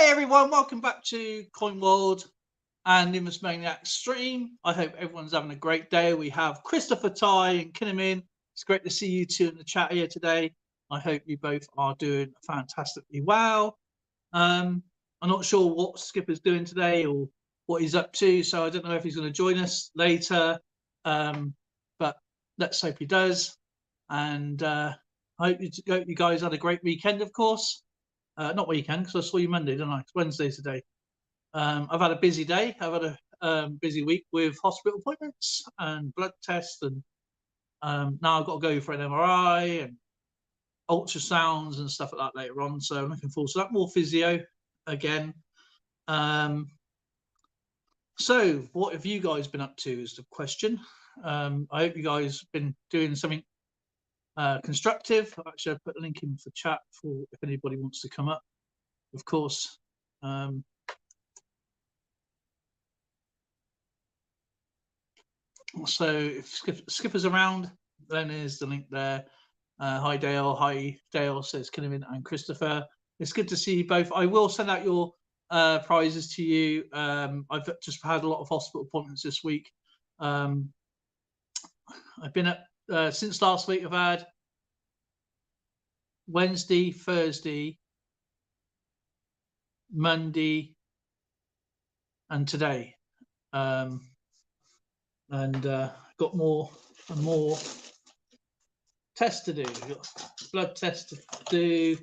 Hey everyone, welcome back to Coin World and Nimbus Maniac stream. I hope everyone's having a great day. We have Christopher Ty and Kinnamin. It's great to see you two in the chat here today. I hope you both are doing fantastically well. I'm not sure what Skipper's doing today or what he's up to, so I don't know if he's going to join us later, but let's hope he does. And I hope you guys had a great weekend, of course. Not weekend, because I saw you Monday, didn't I? It's Wednesday today. I've had a busy day. I've had a busy week with hospital appointments and blood tests, and now I've got to go for an MRI and ultrasounds and stuff like that later on. So I'm looking forward to that. More physio again. So what have you guys been up to is the question. I hope you guys have been doing something constructive. Actually, I put a link in for chat for if anybody wants to come up, of course. So if Skipper's around, then there's the link there. Hi Dale. Hi Dale, says Kinnamin and Christopher. It's good to see you both. I will send out your prizes to you. I've just had a lot of hospital appointments this week. I've been at since last week. I've had Wednesday, Thursday, Monday, and today, and got more and more tests to do. Got blood tests to do.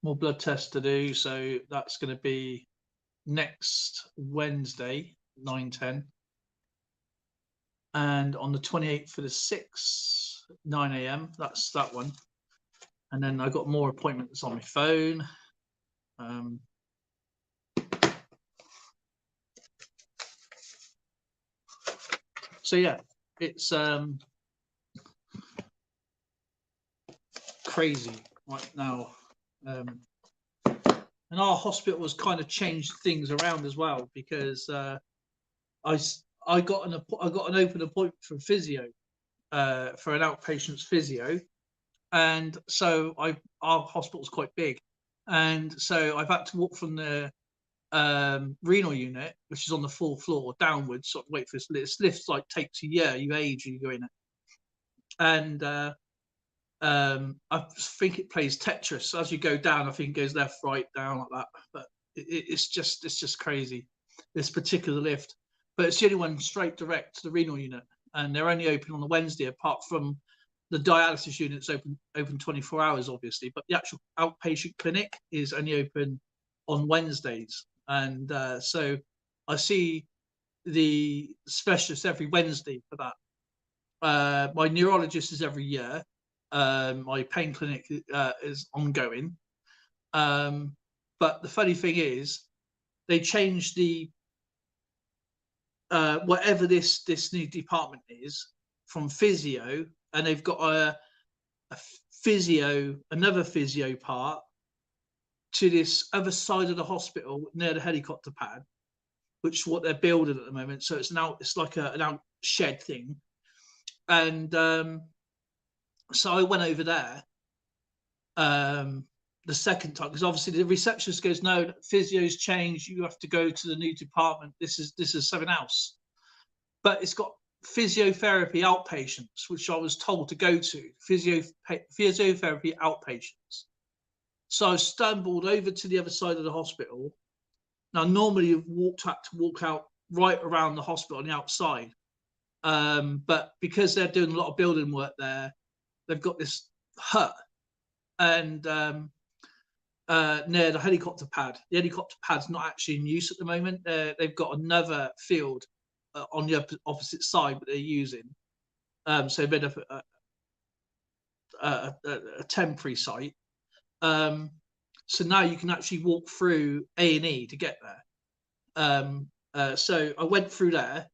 More blood tests to do. So that's going to be next Wednesday, 9:10. And on the 28th for the 6th, 9 a.m. That's that one. And then I got more appointments on my phone. So yeah, it's crazy right now. And our hospital has kind of changed things around as well, because I got an open appointment for physio, for an outpatient's physio, and so our hospital's quite big, and so I've had to walk from the renal unit, which is on the 4th floor, downwards, sort of wait for this lift. This lift's like takes a year, you age and you go in it, and I think it plays Tetris. So as you go down, I think it goes left, right, down like that. But it's just crazy, this particular lift. But it's the only one straight direct to the renal unit, and they're only open on the Wednesday, apart from the dialysis unit's open 24 hours, obviously. But the actual outpatient clinic is only open on Wednesdays, and so I see the specialist every Wednesday for that. My neurologist is every year. My pain clinic is ongoing, but the funny thing is, they changed the whatever this new department is, from physio, and they've got a physio, another physio part to this other side of the hospital near the helicopter pad, which is what they're building at the moment. So it's like an out shed thing, and so I went over there the second time, because obviously the receptionist goes, no, physio's changed, you have to go to the new department, this is something else. But it's got physiotherapy outpatients, which I was told to go to, physiotherapy outpatients. So I stumbled over to the other side of the hospital. Now normally you've had to walk out right around the hospital on the outside, but because they're doing a lot of building work there, they've got this hut, and near the helicopter pad. The helicopter pad's not actually in use at the moment. They've got another field on the opposite side that they're using. So they made up a temporary site. So now you can actually walk through A&E to get there. So I went through there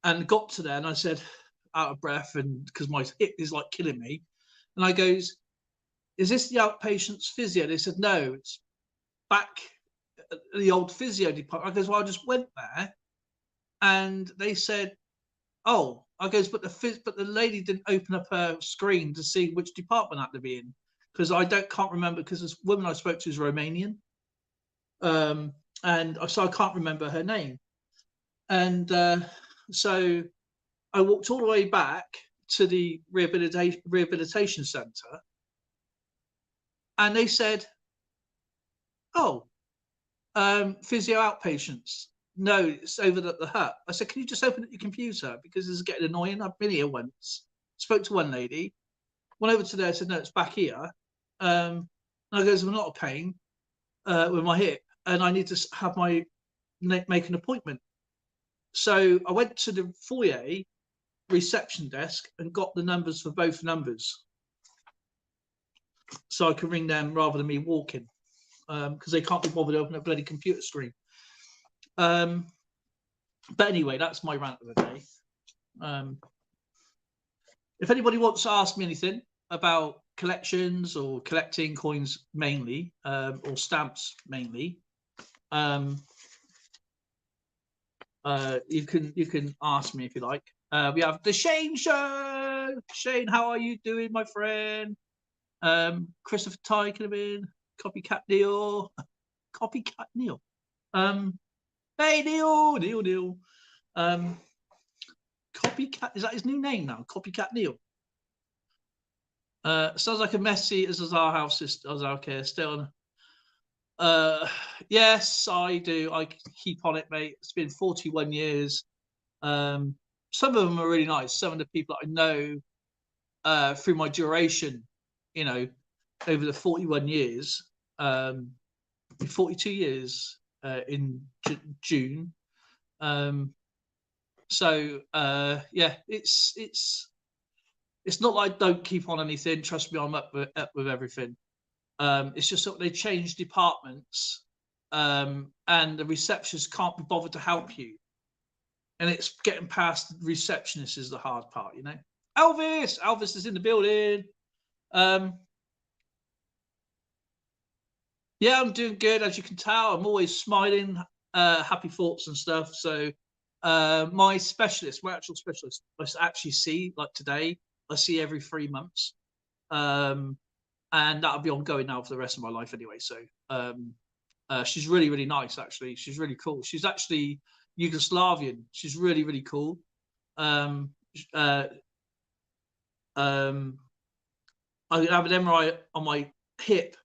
and got to there, and I said, out of breath, and because my hip is like killing me, and I goes, is this the outpatient's physio? They said, no, it's back at the old physio department. I goes, well, I just went there, and they said, oh, I goes, but the lady didn't open up her screen to see which department I had to be in, because can't remember, because this woman I spoke to is Romanian, and so I can't remember her name, and so I walked all the way back to the rehabilitation centre, and they said, "Oh, physio outpatients. No, it's over at the hut." I said, "Can you just open up your computer, because this is getting annoying? I've been here once." Spoke to one lady, went over to there, said, "No, it's back here." And I goes, "I'm not a pain with my hip, and I need to have make an appointment." So I went to the foyer reception desk and got the numbers for both numbers, so I could ring them rather than me walking, because they can't be bothered to open a bloody computer screen. But anyway, that's my rant of the day. If anybody wants to ask me anything about collections or collecting coins mainly, or stamps mainly, you can ask me if you like. We have the Shane Show. Shane, how are you doing, my friend? Christopher Ty could have been. Copycat Neil. Copycat Neil. Hey Neil. Copycat, is that his new name now? Copycat Neil. Sounds like a messy as our house is. Okay, still on. Yes, I do. I keep on it, mate. It's been 41 years. Some of them are really nice. Some of the people I know through my duration, over the 41 years, 42 years in June. So yeah, it's not like I don't keep on anything. Trust me, I'm up with everything. It's just that they change departments, and the receptionists can't be bothered to help you, and it's getting past the receptionist is the hard part, Elvis is in the building. Yeah, I'm doing good, as you can tell. I'm always smiling, happy thoughts and stuff. So my actual specialist, I actually see, like today, I see every 3 months. And that'll be ongoing now for the rest of my life anyway. So she's really, really nice, actually. She's really cool. She's actually Yugoslavian. She's really, really cool. I have an MRI on my hip,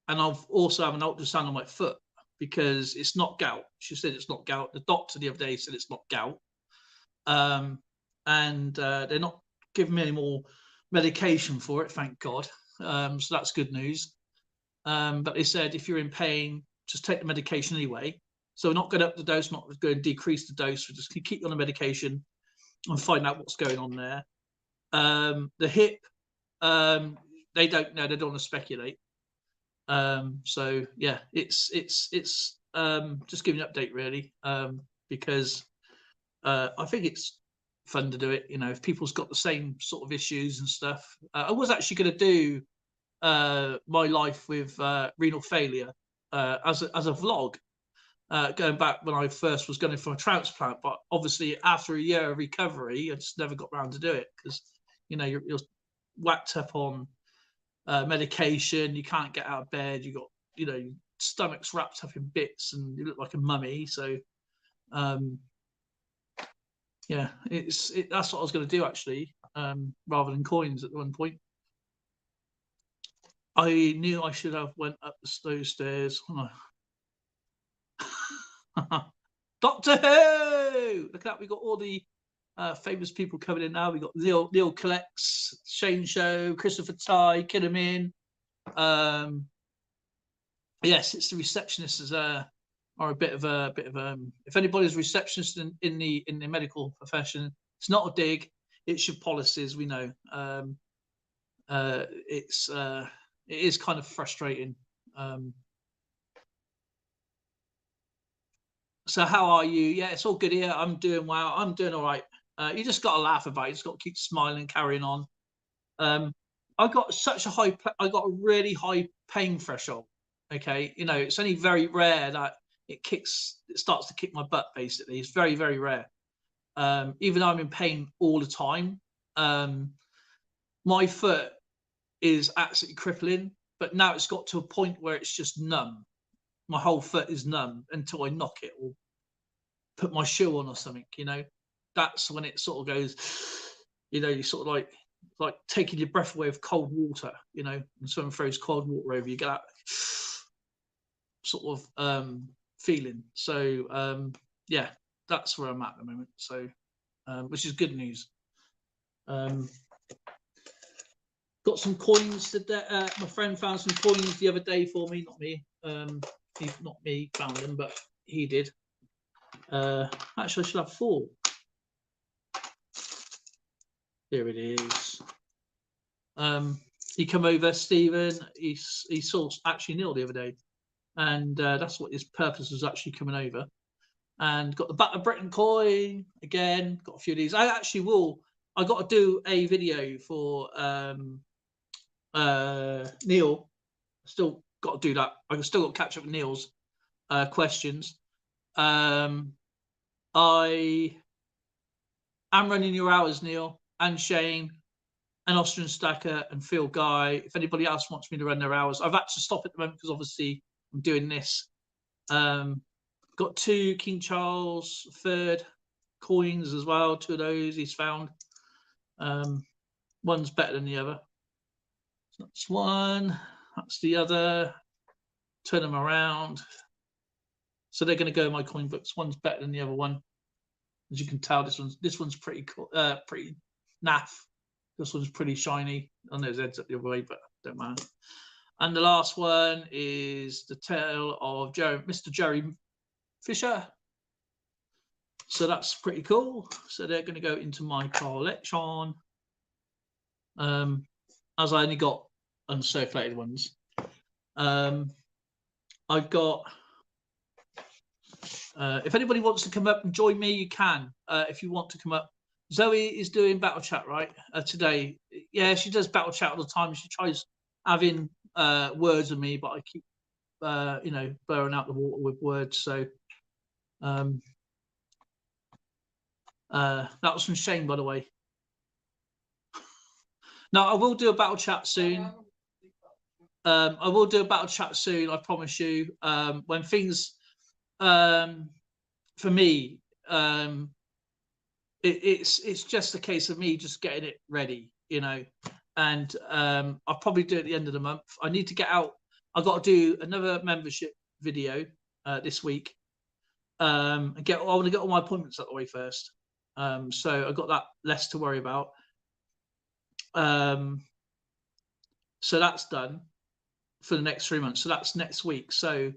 and I've also have an ultrasound on my foot, because it's not gout. She said it's not gout. The doctor the other day said it's not gout. And they're not giving me any more medication for it, thank God. So that's good news. But they said, if you're in pain, just take the medication anyway. So we're not going to up the dose, not going to decrease the dose. We're just going to keep you on the medication and find out what's going on there. The hip, they don't know. They don't want to speculate. So yeah, it's just giving an update, really, because I think it's fun to do it. If people's got the same sort of issues and stuff. I was actually going to do my life with renal failure as a vlog, going back when I first was going for a transplant, but obviously after a year of recovery, I just never got around to do it, because you're whacked up on medication, you can't get out of bed, you got your stomach's wrapped up in bits and you look like a mummy. So yeah, that's what I was going to do, actually, rather than coins at one point. I knew I should have went up those stairs. Doctor Who! Look at that, we got all the famous people coming in now. We got Neil Collects, Shane Show, Christopher Ty, Kinnamin. Yes, it's the receptionists are a bit of if anybody's a receptionist in the medical profession, it's not a dig, it's your policies, we know. It is kind of frustrating. So how are you? Yeah, it's all good here. I'm doing well. I'm doing all right. You just got to laugh about it. You just got to keep smiling, carrying on. I got I got a really high pain threshold. Okay, it's only very rare that it starts to kick my butt. Basically, it's very, very rare. even though I'm in pain all the time, my foot is absolutely crippling. But now it's got to a point where it's just numb. My whole foot is numb until I knock it or put my shoe on or something. You know, that's when it sort of goes. You know, you sort of like taking your breath away with cold water. You know, when someone throws cold water over you, get that sort of feeling. So yeah, that's where I'm at the moment. So which is good news. Got some coins today. My friend found some coins the other day for me, not me. Not me found them, but he did. Actually, I should have 4. Here it is. He come over, Stephen. He saw actually Neil the other day, and that's what his purpose was, actually coming over. And got the Battle of Britain coin again. Got a few of these. I got to do a video for Neil. Still got to do that. I still got to catch up with Neil's questions. I am running your hours, Neil, and Shane, and Austrian Stacker, and Phil Guy. If anybody else wants me to run their hours, I've had to stop at the moment because obviously I'm doing this. Got 2 King Charles III coins as well. 2 of those he's found. One's better than the other. So that's one. That's the other. Turn them around. So they're going to go in my coin books. One's better than the other one. As you can tell, this one's pretty cool, pretty naff. This one's pretty shiny. I know his head's up the other way, but don't matter. And the last one is the tale of Mr. Jerry Fisher. So that's pretty cool. So they're going to go into my collection. As I only got uncirculated ones. I've got. If anybody wants to come up and join me, you can. If you want to come up, Zoe is doing battle chat right today. Yeah, she does battle chat all the time. She tries having words with me, but I keep you know, blowing out the water with words. So that was from Shane, by the way. Now I will do a battle chat soon. I will do a battle chat soon. I promise you. When things, for me, it's just a case of me just getting it ready, you know. And I'll probably do it at the end of the month. I need to get out. I've got to do another membership video this week. I want to get all my appointments out of the way first. So I've got that less to worry about. So that's done for the next 3 months. So that's next week. So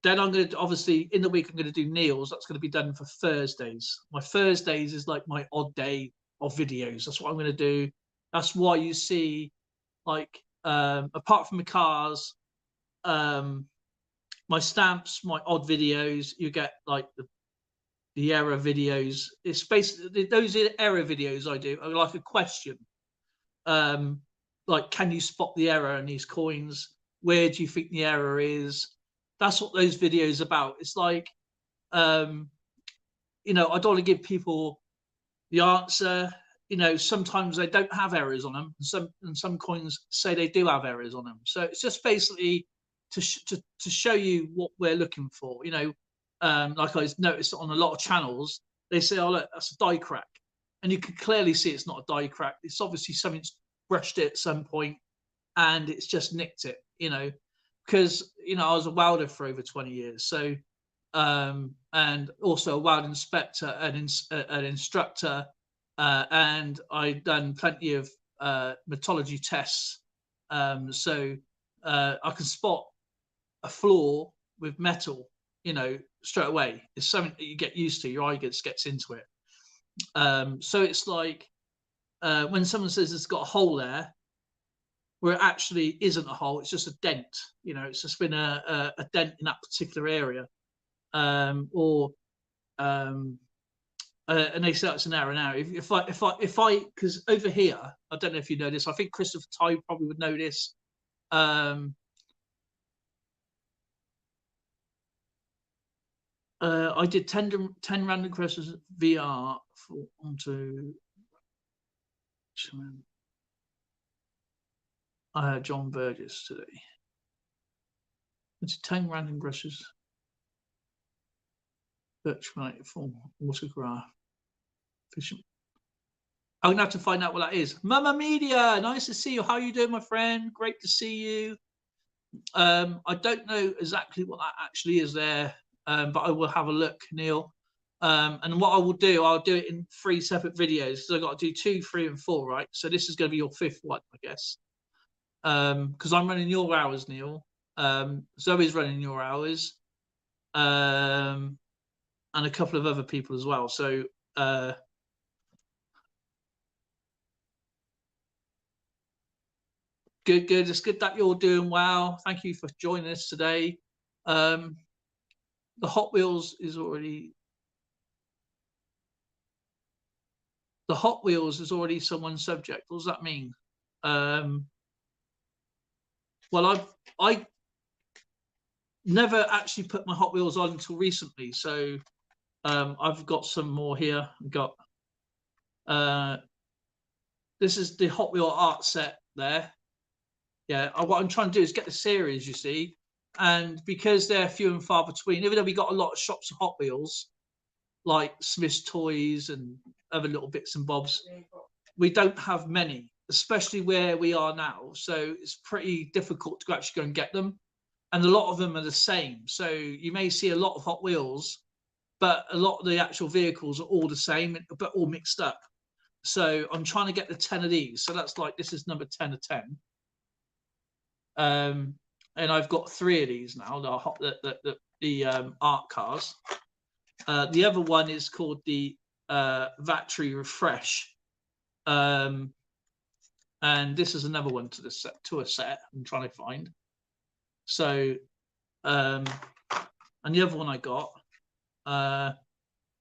then I'm going to, obviously, in the week, I'm going to do Neil's. That's going to be done for Thursdays. My Thursdays is like my odd day of videos. That's what I'm going to do. That's why you see, like, apart from the cars, my stamps, my odd videos, you get like the error videos. It's basically those error videos I do are like a question. Like, can you spot the error in these coins? Where do you think the error is? That's what those videos are about. It's like, you know, I don't want to give people the answer. You know, sometimes they don't have errors on them. Some coins say they do have errors on them. So it's just basically to show you what we're looking for. You know, like I noticed on a lot of channels, they say, "Oh, look, that's a die crack," and you can clearly see it's not a die crack. It's obviously something's brushed it at some point, and it's just nicked it. You know, because you know I was a welder for over 20 years, so and also a weld inspector and an instructor. And I've done plenty of metallurgy tests, so I can spot a flaw with metal, you know, straight away. It's something that you get used to. Your eye gets into it. So it's like when someone says it's got a hole there, where it actually isn't a hole, it's just a dent. You know, it's just been a dent in that particular area, and they say it's an error now. If I, because over here, I don't know if you know this. I think Christopher Ty probably would know this. I did 10 random questions VR onto John Burgess today. It's 10 random questions. Virtual for autograph. Efficient. I'm gonna have to find out what that is. Mama Media, nice to see you. How are you doing, my friend? Great to see you. I don't know exactly what that actually is there, but I will have a look, Neil. And what I will do, I'll do it in 3 separate videos. So I've got to do 2, 3, and 4, right? So this is going to be your 5th one, I guess. Because I'm running your hours, Neil. Zoe's running your hours, and a couple of other people as well. So good. It's good that you're doing well. Thank you for joining us today. The Hot Wheels is already. The Hot Wheels is already someone's subject. What does that mean? Well, I never actually put my Hot Wheels on until recently. So I've got some more here. I've got this is the Hot Wheel art set there. Yeah, what I'm trying to do is get the series, you see, and because they're few and far between, even though we got a lot of shops of Hot Wheels, like Smith's Toys and other little bits and bobs, we don't have many, especially where we are now. So it's pretty difficult to actually go and get them. And a lot of them are the same. So you may see a lot of Hot Wheels, but a lot of the actual vehicles are all the same, but all mixed up. So I'm trying to get the 10 of these. So that's like, this is number 10 of 10. And I've got 3 of these now, the art cars. The other one is called the Vatry Refresh. And this is another one to a set I'm trying to find. So and the other one I got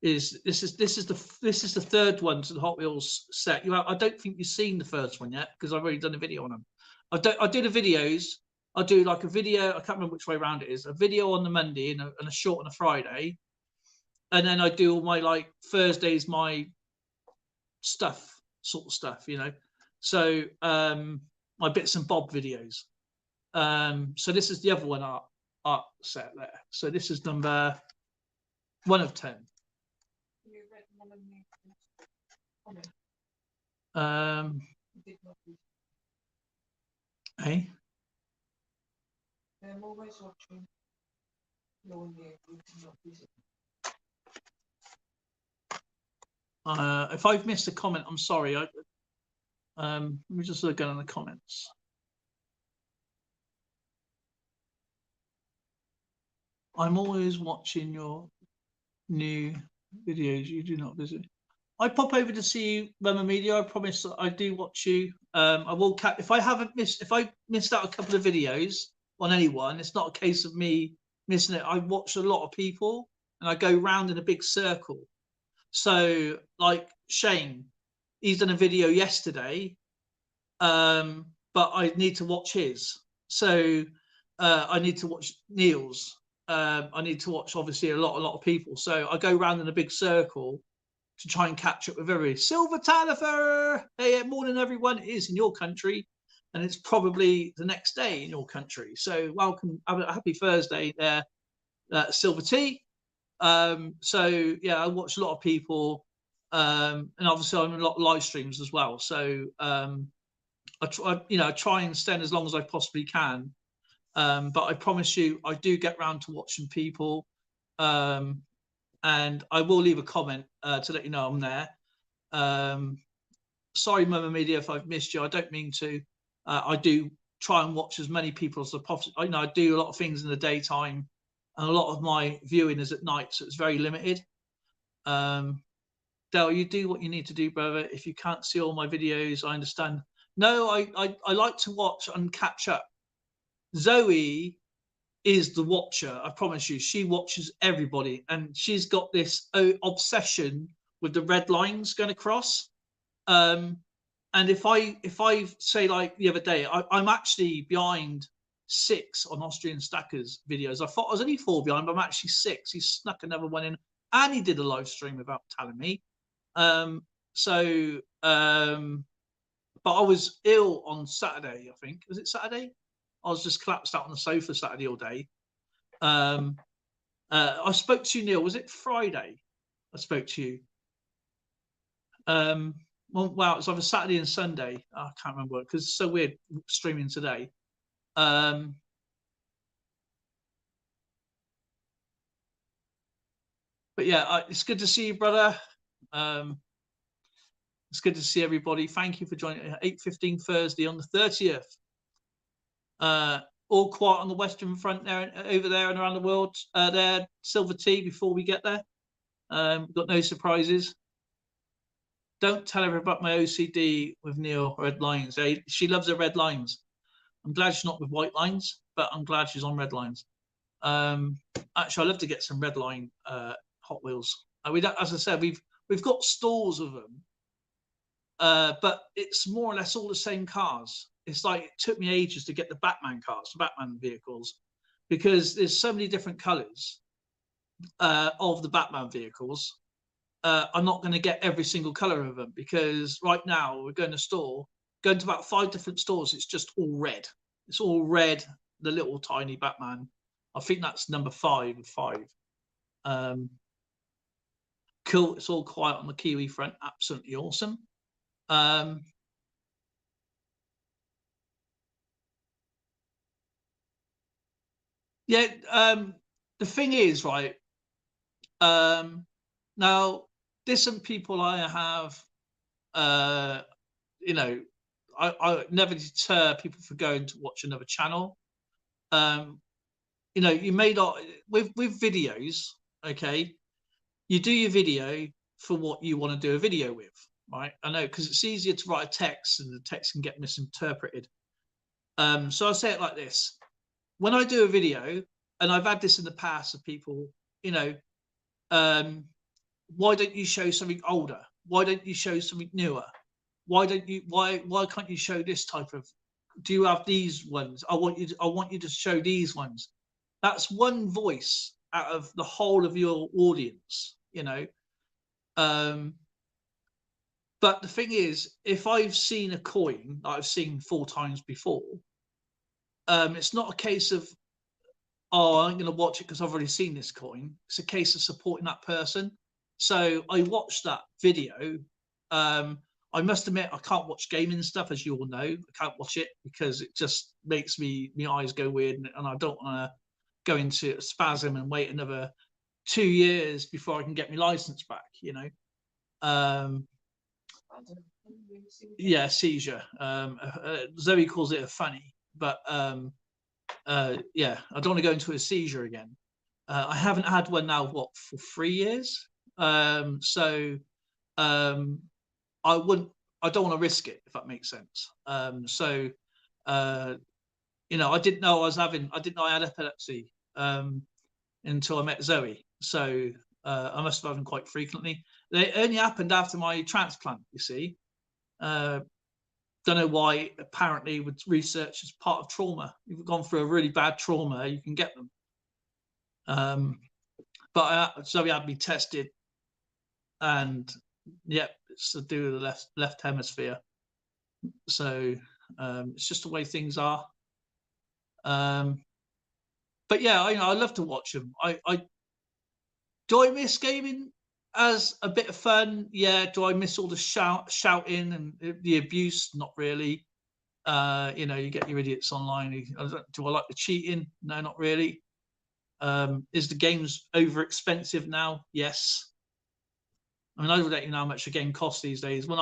is this is the 3rd one to the Hot Wheels set. I don't think you've seen the first one yet because I've already done a video on them. I do the videos. I'll do like a video. I can't remember which way around it is. A video on the Monday and a short on a Friday, and then I do all my like Thursdays, my stuff, sort of stuff, you know. So my bits and bob videos. So this is the other one art set there. So this is number 1 of 10. Hey. I'm always watching. If I've missed a comment, I'm sorry. Let me just look at the comments. I'm always watching your new videos. You do not visit. I pop over to see you, Mama Media. I promise that I do watch you. I will if I missed out a couple of videos on anyone, it's not a case of me missing it. I watch a lot of people and I go round in a big circle. So like Shane, he's done a video yesterday, but I need to watch his. So I need to watch Neil's. I need to watch obviously a lot of people. So I go round in a big circle to try and catch up with everybody. Silver Talifer! Hey, morning everyone. It is in your country, and it's probably the next day in your country. So welcome, have a happy Thursday there, Silver T. So yeah, I watch a lot of people, and obviously I'm in a lot of live streams as well. So I try and stand as long as I possibly can. But I promise you, I do get round to watching people. And I will leave a comment to let you know I'm there. Sorry, Mama Media, if I've missed you. I don't mean to. I do try and watch as many people as possible. I do a lot of things in the daytime, and a lot of my viewing is at night, so it's very limited. Dale, you do what you need to do, brother. If you can't see all my videos, I understand. No, I like to watch and catch up. Zoe is the watcher. I promise you, she watches everybody, and she's got this obsession with the red lines going across. And if I say, like the other day, I'm actually behind 6 on Austrian Stackers videos. I thought I was only 4 behind, but I'm actually 6. He snuck another one in, and he did a live stream without telling me. But I was ill on Saturday, I think. Was it Saturday? I was just collapsed out on the sofa Saturday all day. I spoke to you, Neil. Was it Friday? I spoke to you. Well, it was either Saturday and Sunday. I can't remember because it's so weird streaming today. But yeah, it's good to see you, brother. It's good to see everybody. Thank you for joining. 8:15 Thursday on the 30th. All quiet on the Western Front there, over there and around the world. There, Silver Tea. Before we get there, got no surprises. Don't tell her about my OCD with Neil red lines. She loves her red lines. I'm glad she's not with white lines, but I'm glad she's on red lines. Actually, I'd love to get some red line Hot Wheels. As I said, we've got stores of them, but it's more or less all the same cars. It's like it took me ages to get the Batman cars, the Batman vehicles, because there's so many different colours of the Batman vehicles. I'm not going to get every single colour of them because right now we're going to about 5 different stores. It's just all red. It's all red. The little tiny Batman. I think that's number 5 of 5. Cool. It's all quiet on the Kiwi front. Absolutely awesome. Yeah. The thing is, right. Now, different people I have, you know, I never deter people from going to watch another channel. You know, you may not with videos. Okay, you do your video for what you want to do a video with, right? I know because it's easier to write a text and the text can get misinterpreted. So I'll say it like this: when I do a video, and I've had this in the past of people, you know, why don't you show something older? Why don't you show something newer? Why can't you show this type of? Do you have these ones? I want you to show these ones. That's one voice out of the whole of your audience, you know. But the thing is, if I've seen a coin that I've seen 4 times before, it's not a case of, oh, I'm going to watch it because I've already seen this coin. It's a case of supporting that person. So I watched that video. I must admit, I can't watch gaming stuff, as you all know. I can't watch it because it just makes my eyes go weird, and I don't want to go into a spasm and wait another 2 years before I can get my license back, you know. Yeah, seizure. Zoe calls it a funny, but yeah, I don't want to go into a seizure again. I haven't had one now, what, for 3 years? So I don't want to risk it, if that makes sense. So you know, I didn't know I had epilepsy until I met Zoe. So I must have had them quite frequently. They only happened after my transplant, you see. Don't know why. Apparently, with research, as part of trauma. If you've gone through a really bad trauma, you can get them. But Zoe had me tested, and yep, it's to do with the left hemisphere. So it's just the way things are. But yeah, I love to watch them. Do I miss gaming as a bit of fun? Yeah. Do I miss all the shouting and the abuse? Not really. You know, you get your idiots online. Do I like the cheating? No, not really. Is the games over expensive now? Yes. I mean, I don't even know how much a game costs these days. Well,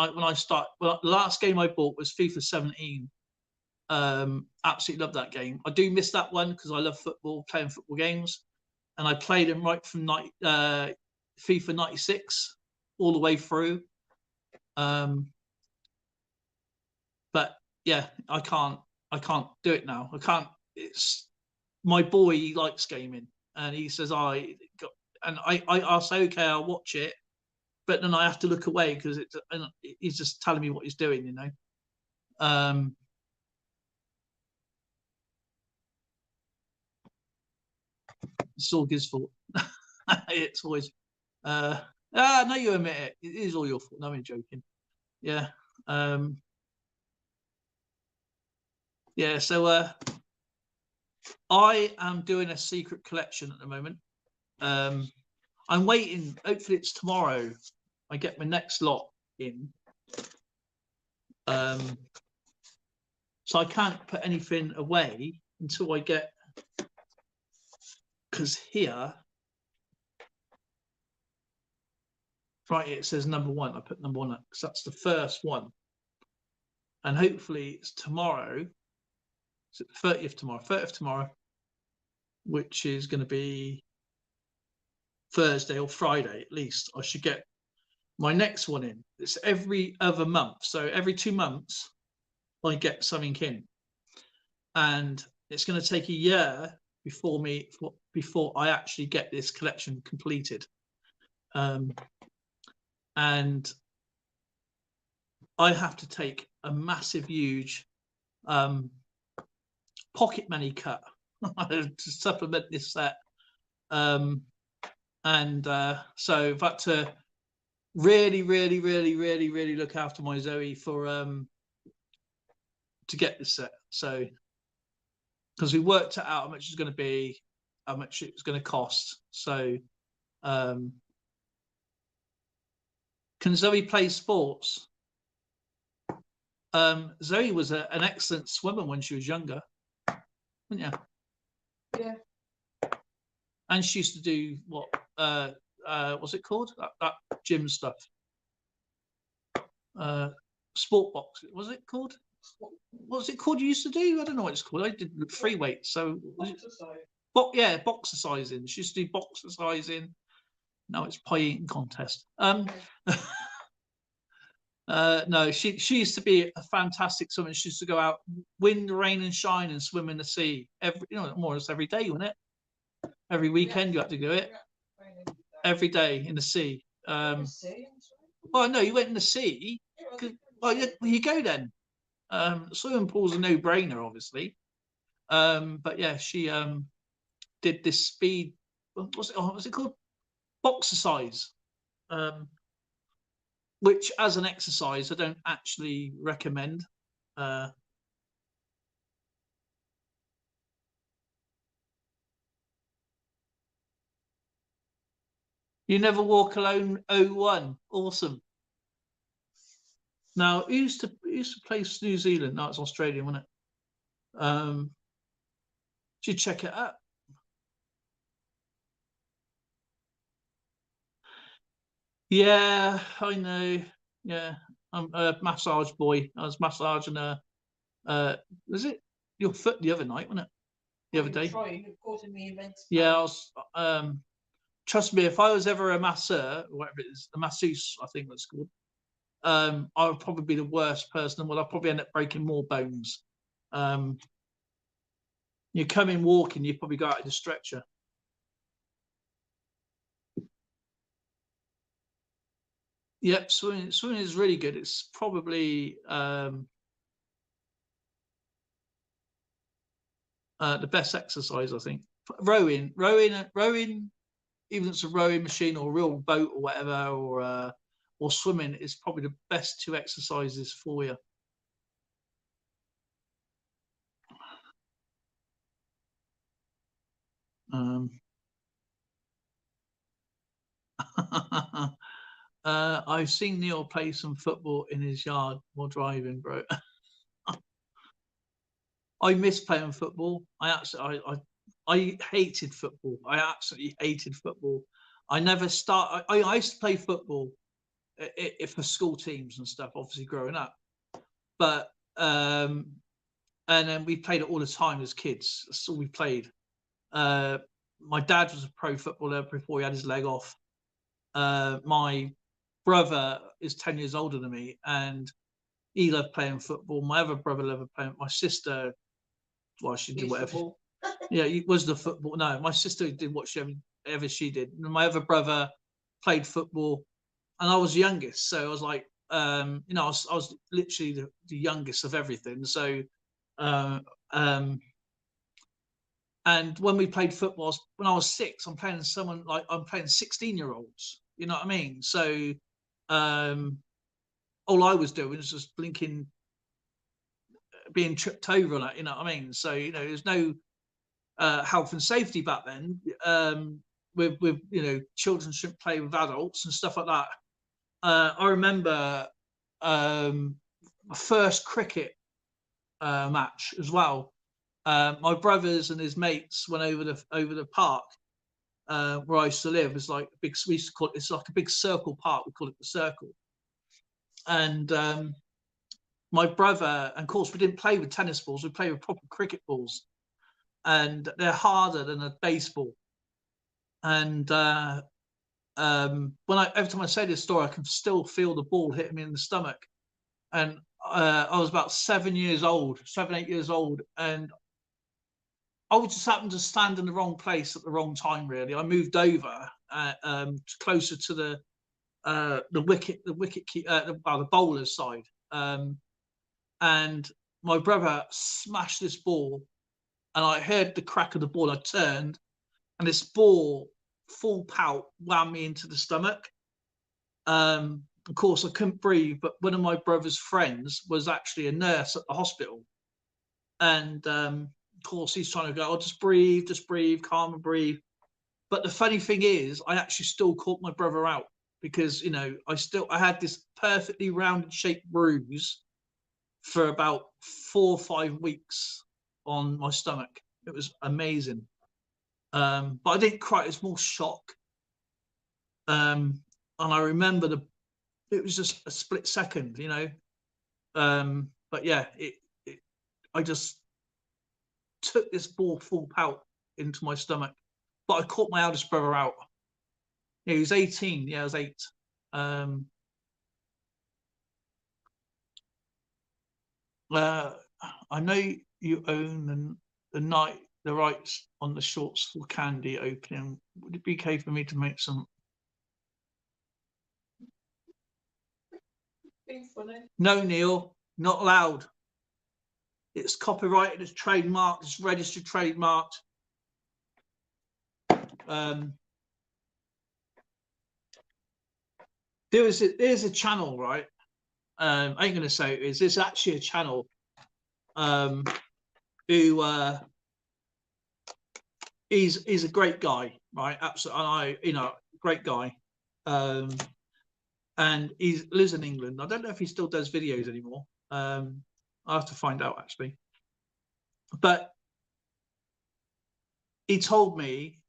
the last game I bought was FIFA 17. Absolutely love that game. I do miss that one because I love football, playing football games, and I played them right from FIFA 96 all the way through. But yeah, I can't do it now. I can't. It's my boy. He likes gaming, and he says I'll say okay, I'll watch it, but then I have to look away because he's just telling me what he's doing, you know. It's all his fault. It's always, no, you admit it. It is all your fault. No, I'm joking. Yeah. Yeah. So I am doing a secret collection at the moment. I'm waiting. Hopefully, it's tomorrow. I get my next lot in. So I can't put anything away until I get, because here, right, it says number 1. I put number 1 up because that's the first one. And hopefully it's tomorrow. Is it the 30th tomorrow? 30th tomorrow, which is going to be Thursday or Friday at least. I should get my next one in. It's every other month. So every 2 months, I get something in. And it's going to take a year before I actually get this collection completed. And I have to take a massive, huge pocket money cut to supplement this set. So I've had to really look after my Zoe for to get this set. So because we worked it out how much it's going to be, how much it's going to cost. So can Zoe play sports? Zoe was an excellent swimmer when she was younger, wasn't you? Yeah. And she used to do what? What's it called? That gym stuff. Sport box. Was it called? What was it called? You used to do? I don't know what it's called. I did free weights. So yeah, boxercising. She used to do boxercising. Now it's pie eating contest. No, she used to be a fantastic swimmer. She used to go out, wind, rain, and shine, and swim in the sea more or less every day, wasn't it? Every weekend you had to do it. Every day in the sea. Well, no, you went in the sea. Well, you go then. Swimming pool's a no-brainer, obviously. But yeah, she did this speed. What's it called? Boxercise. Which, as an exercise, I don't actually recommend. You never walk alone. 01. Awesome. Now, who used to play New Zealand? No, it's Australia, wasn't it? Should check it out. Yeah, I know. Yeah, I'm a massage boy. I was massaging was it your foot the other night, wasn't it? The other day. Yeah, I was. Trust me, if I was ever a masseur, or whatever it is, a masseuse, I think that's called. I would probably be the worst person. Well, I'd probably end up breaking more bones. You come in walking, you probably go out of the stretcher. Yep, swimming is really good. It's probably the best exercise, I think. Rowing, even if it's a rowing machine or a real boat or whatever, or swimming is probably the best 2 exercises for you. I've seen Neil play some football in his yard while driving, bro. I miss playing football. I hated football. I absolutely hated football. I never start. I used to play football for school teams and stuff, obviously growing up. But and then we played it all the time as kids. That's all we played. My dad was a pro footballer before he had his leg off. My brother is 10 years older than me, and he loved playing football. My other brother loved playing. My sister, well, she did whatever. Football. Yeah, it was the football. No, my sister did whatever she did. And my other brother played football, and I was youngest, so I was like, I was literally the youngest of everything. So, And when we played football, when I was 6, I'm playing 16-year-olds. You know what I mean? So all I was doing was just blinking, being tripped over on it. You know what I mean? So there's no health and safety back then. With children shouldn't play with adults and stuff like that. I remember my first cricket match as well. My brothers and his mates went over the park where I used to live. It's like we used to call it's like a big circle park. We call it the Circle. And my brother, and of course, we didn't play with tennis balls. We played with proper cricket balls, and they're harder than a baseball. And every time I say this story, I can still feel the ball hitting me in the stomach. And I was about 7, 8 years old, and I was just happened to stand in the wrong place at the wrong time. Really, I moved over closer to the bowler's side, and my brother smashed this ball, and I heard the crack of the ball. I turned, and this ball, full pout, whammed me into the stomach. Of course, I couldn't breathe, but one of my brother's friends was actually a nurse at the hospital, and of course, he's trying to go, "Oh, just breathe, calm and breathe." But the funny thing is, I actually still caught my brother out, because I had this perfectly rounded shaped bruise for about 4 or 5 weeks on my stomach. It was amazing. But I didn't cry. It was more shock. And I remember it was just a split second, but yeah, I just took this ball full pout into my stomach, but I caught my eldest brother out. Yeah, he was 18. Yeah, I was 8. I know you own the rights on the shorts for Candy opening. Would it be okay for me to make some? No, Neil, not allowed. It's copyrighted, it's trademarked, it's registered trademarked. There's a channel, right? I ain't gonna say it is. There's actually a channel who he's a great guy, right? Absolutely, and great guy. And he lives in England. I don't know if he still does videos anymore. I'll have to find out, actually. But he told me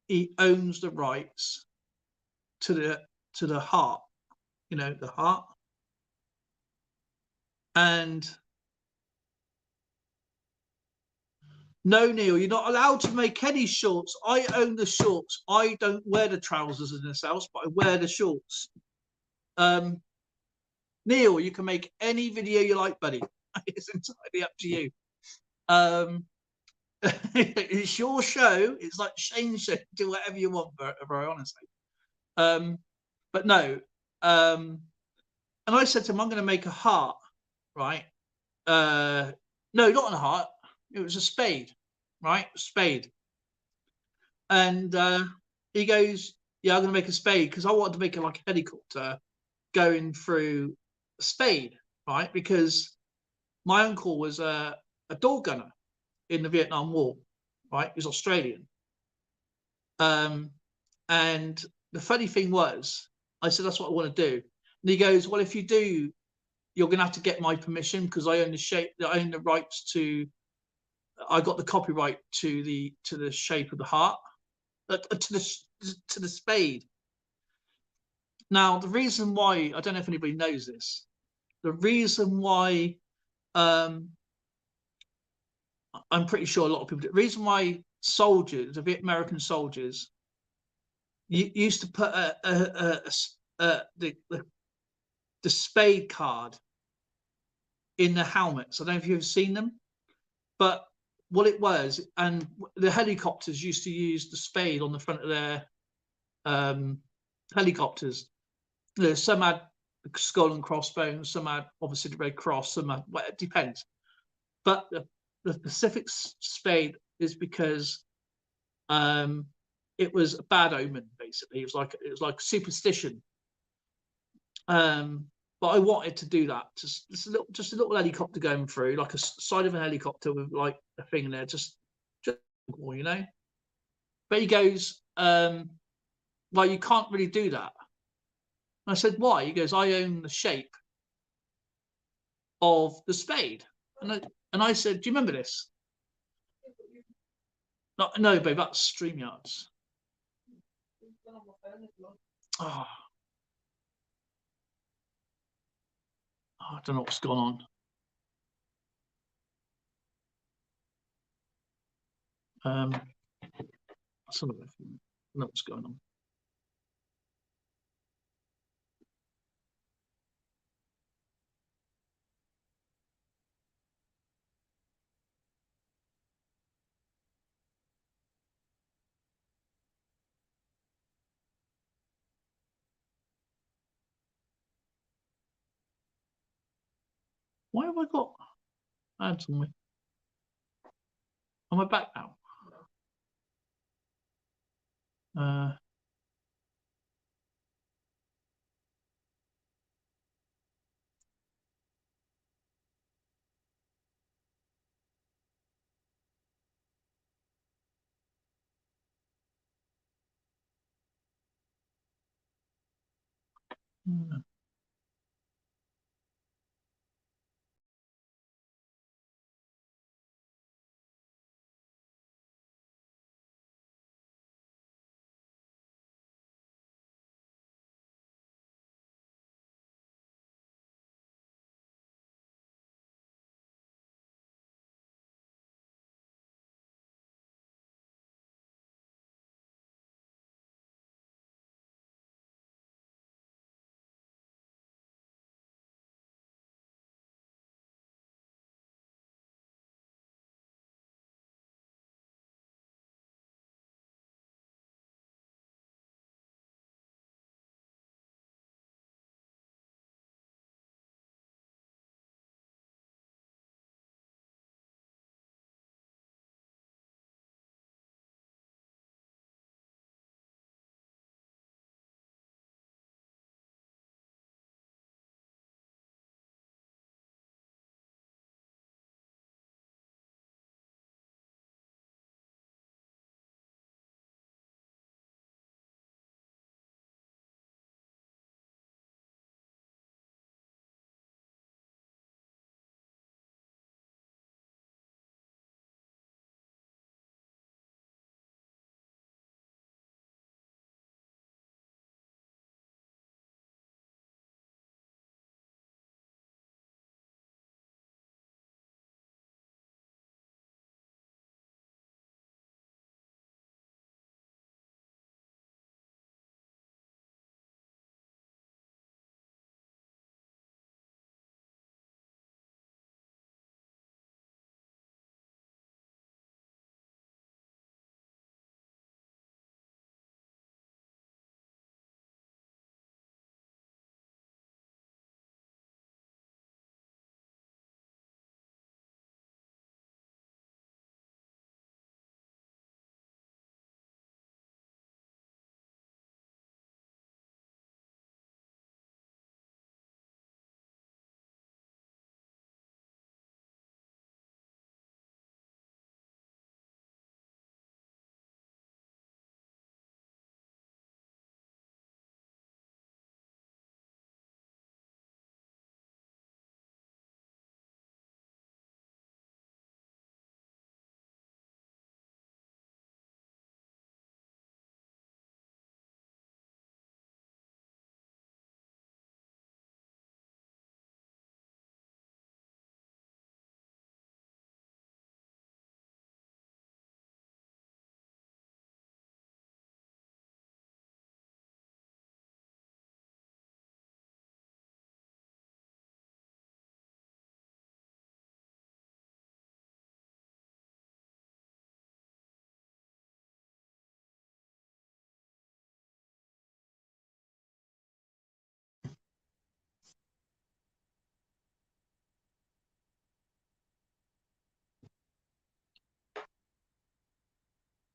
he owns the rights to the heart, the heart. And no, Neil, you're not allowed to make any shorts. I own the shorts. I don't wear the trousers in this house, but I wear the shorts. Neil, you can make any video you like, buddy. It's entirely up to you. It's your show. It's like Shane's show. Do whatever you want, very honestly. But no. And I said to him, I'm going to make a heart, right? No, not a heart. It was a spade, right? Spade. And he goes, yeah, I'm going to make a spade, because I wanted to make it like a helicopter going through a spade, right? Because my uncle was a door gunner in the Vietnam War, right? He was Australian. And the funny thing was, I said, that's what I want to do. And he goes, well, if you do, you're going to have to get my permission, because I own the rights to, I got the copyright to the shape of the heart, to the spade. Now, the reason why, I don't know if anybody knows this, the reason why, I'm pretty sure a lot of people do, the reason why soldiers, the American soldiers, used to put the spade card in the helmets. I don't know if you've seen them, but what it was, and the helicopters used to use the spade on the front of their helicopters. Some had skull and crossbones, some had obviously the Red Cross, some had, well, it depends. But the Pacific spade is because it was a bad omen. Basically, it was like superstition. But I wanted to do that. Just a little helicopter going through, like a side of a helicopter with like a thing in there, just you know. But he goes, well, you can't really do that. And I said, why? He goes, I own the shape of the spade. And I said, do you remember this? No, babe, that's StreamYards. Oh, I don't know what's gone on. I don't know what's going on. Why have I got ads on me? Am I back now?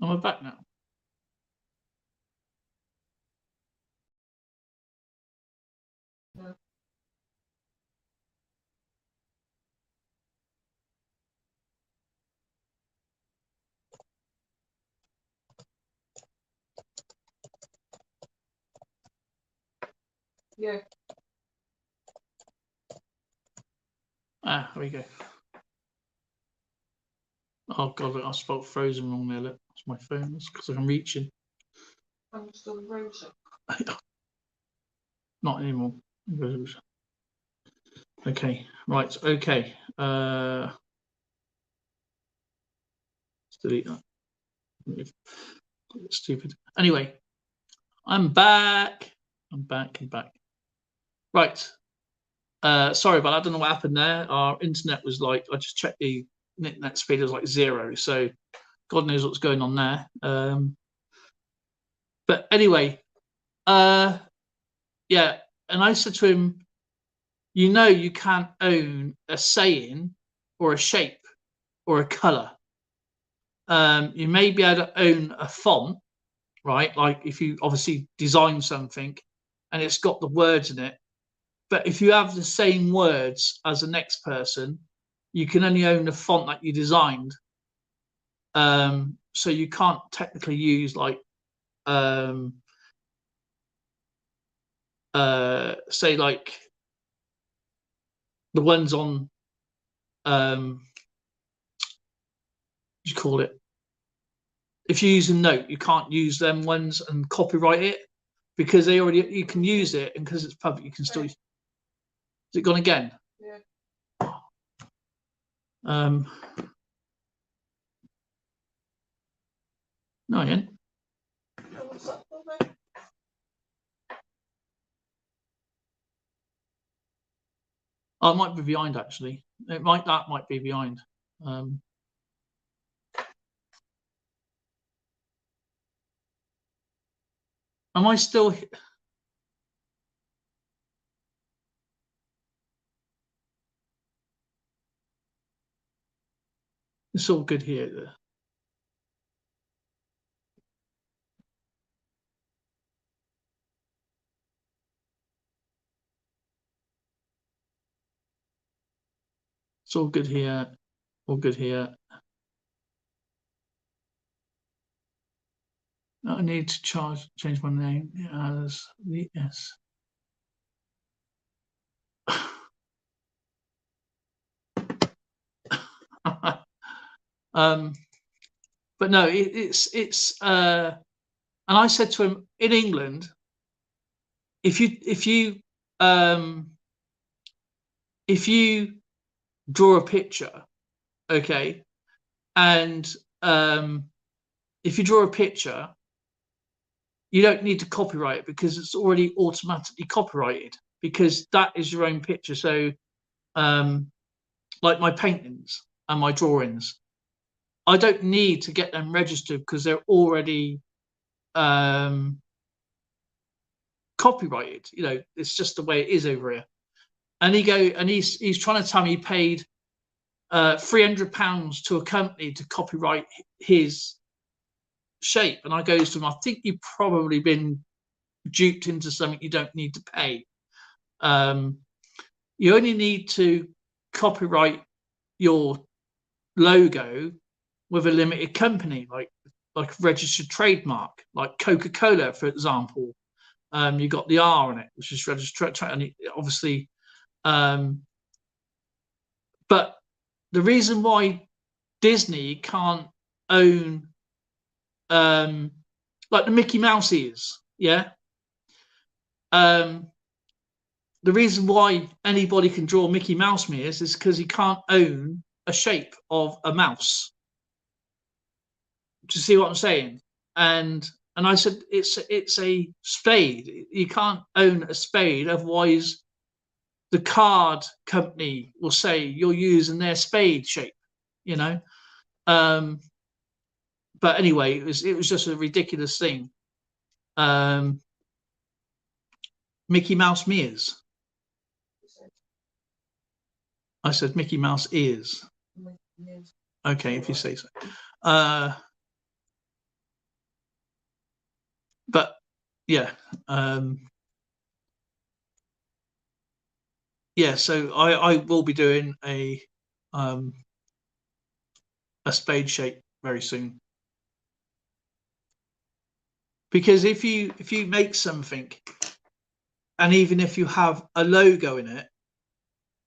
Am I back now? No. Yeah. Ah, there we go. Oh god, I spelled frozen wrong there. Look, it's my phone. It's because I'm reaching. I'm still frozen. Not anymore. Okay, right. Okay. Let's delete that. Stupid. Anyway, I'm back. I'm back. Right. Sorry, but I don't know what happened there. Our internet was like, I just checked the internet speed was like 0. So God knows what's going on there. But anyway, yeah. And I said to him, you can't own a saying or a shape or a color. You may be able to own a font, right? Like if you obviously design something and it's got the words in it. But if you have the same words as the next person, you can only own the font that you designed. So you can't technically use like, say like the ones on, you call it. If you use a note, you can't use them ones and copyright it because you can use it, and because it's public, you can still. Is it gone again? Yeah. No, again. What's that for, mate? Oh, it might be behind actually. That might be behind. Am I still? It's all good here. It's all good here. All good here. I need to change my name as the S. But no, it's and I said to him, in England, if you draw a picture, okay, and if you draw a picture, you don't need to copyright it because it's already automatically copyrighted because that is your own picture. So like my paintings and my drawings, I don't need to get them registered because they're already copyrighted. It's just the way it is over here. And he's trying to tell me he paid £300 to a company to copyright his shape, and I goes to him, I think you've probably been duped into something you don't need to pay. You only need to copyright your logo with a limited company, like a registered trademark, like Coca-Cola, for example. You got the R in it, which is registered, and obviously. But the reason why Disney can't own like the Mickey Mouse ears, yeah. The reason why anybody can draw Mickey Mouse ears is because he can't own a shape of a mouse. Do you see what I'm saying? And I said it's a spade. You can't own a spade, otherwise the card company will say you're using their spade shape, But anyway, it was just a ridiculous thing. Mickey Mouse ears. I said Mickey Mouse ears. Okay, if you say so. But yeah, yeah. So I will be doing a spade shape very soon, because if you make something, and even if you have a logo in it,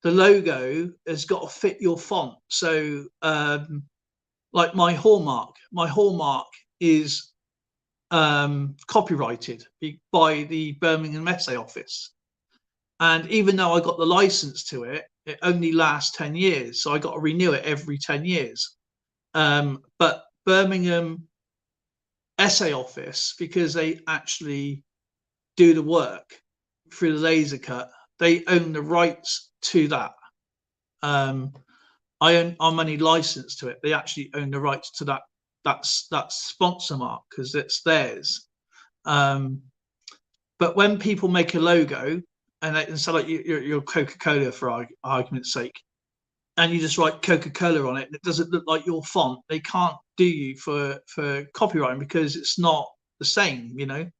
the logo has got to fit your font. So like my hallmark is copyrighted by the Birmingham Essay Office, and even though I got the license to it, it only lasts 10 years, so I got to renew it every 10 years. But Birmingham Essay Office, because they actually do the work through the laser cut, they own the rights to that. I'm only licensed to it. They actually own the rights to that sponsor mark because it's theirs. But when people make a logo, and they say like your Coca-Cola for argument's sake, and you just write Coca-Cola on it, and it doesn't look like your font, they can't do you for copywriting because it's not the same, you know.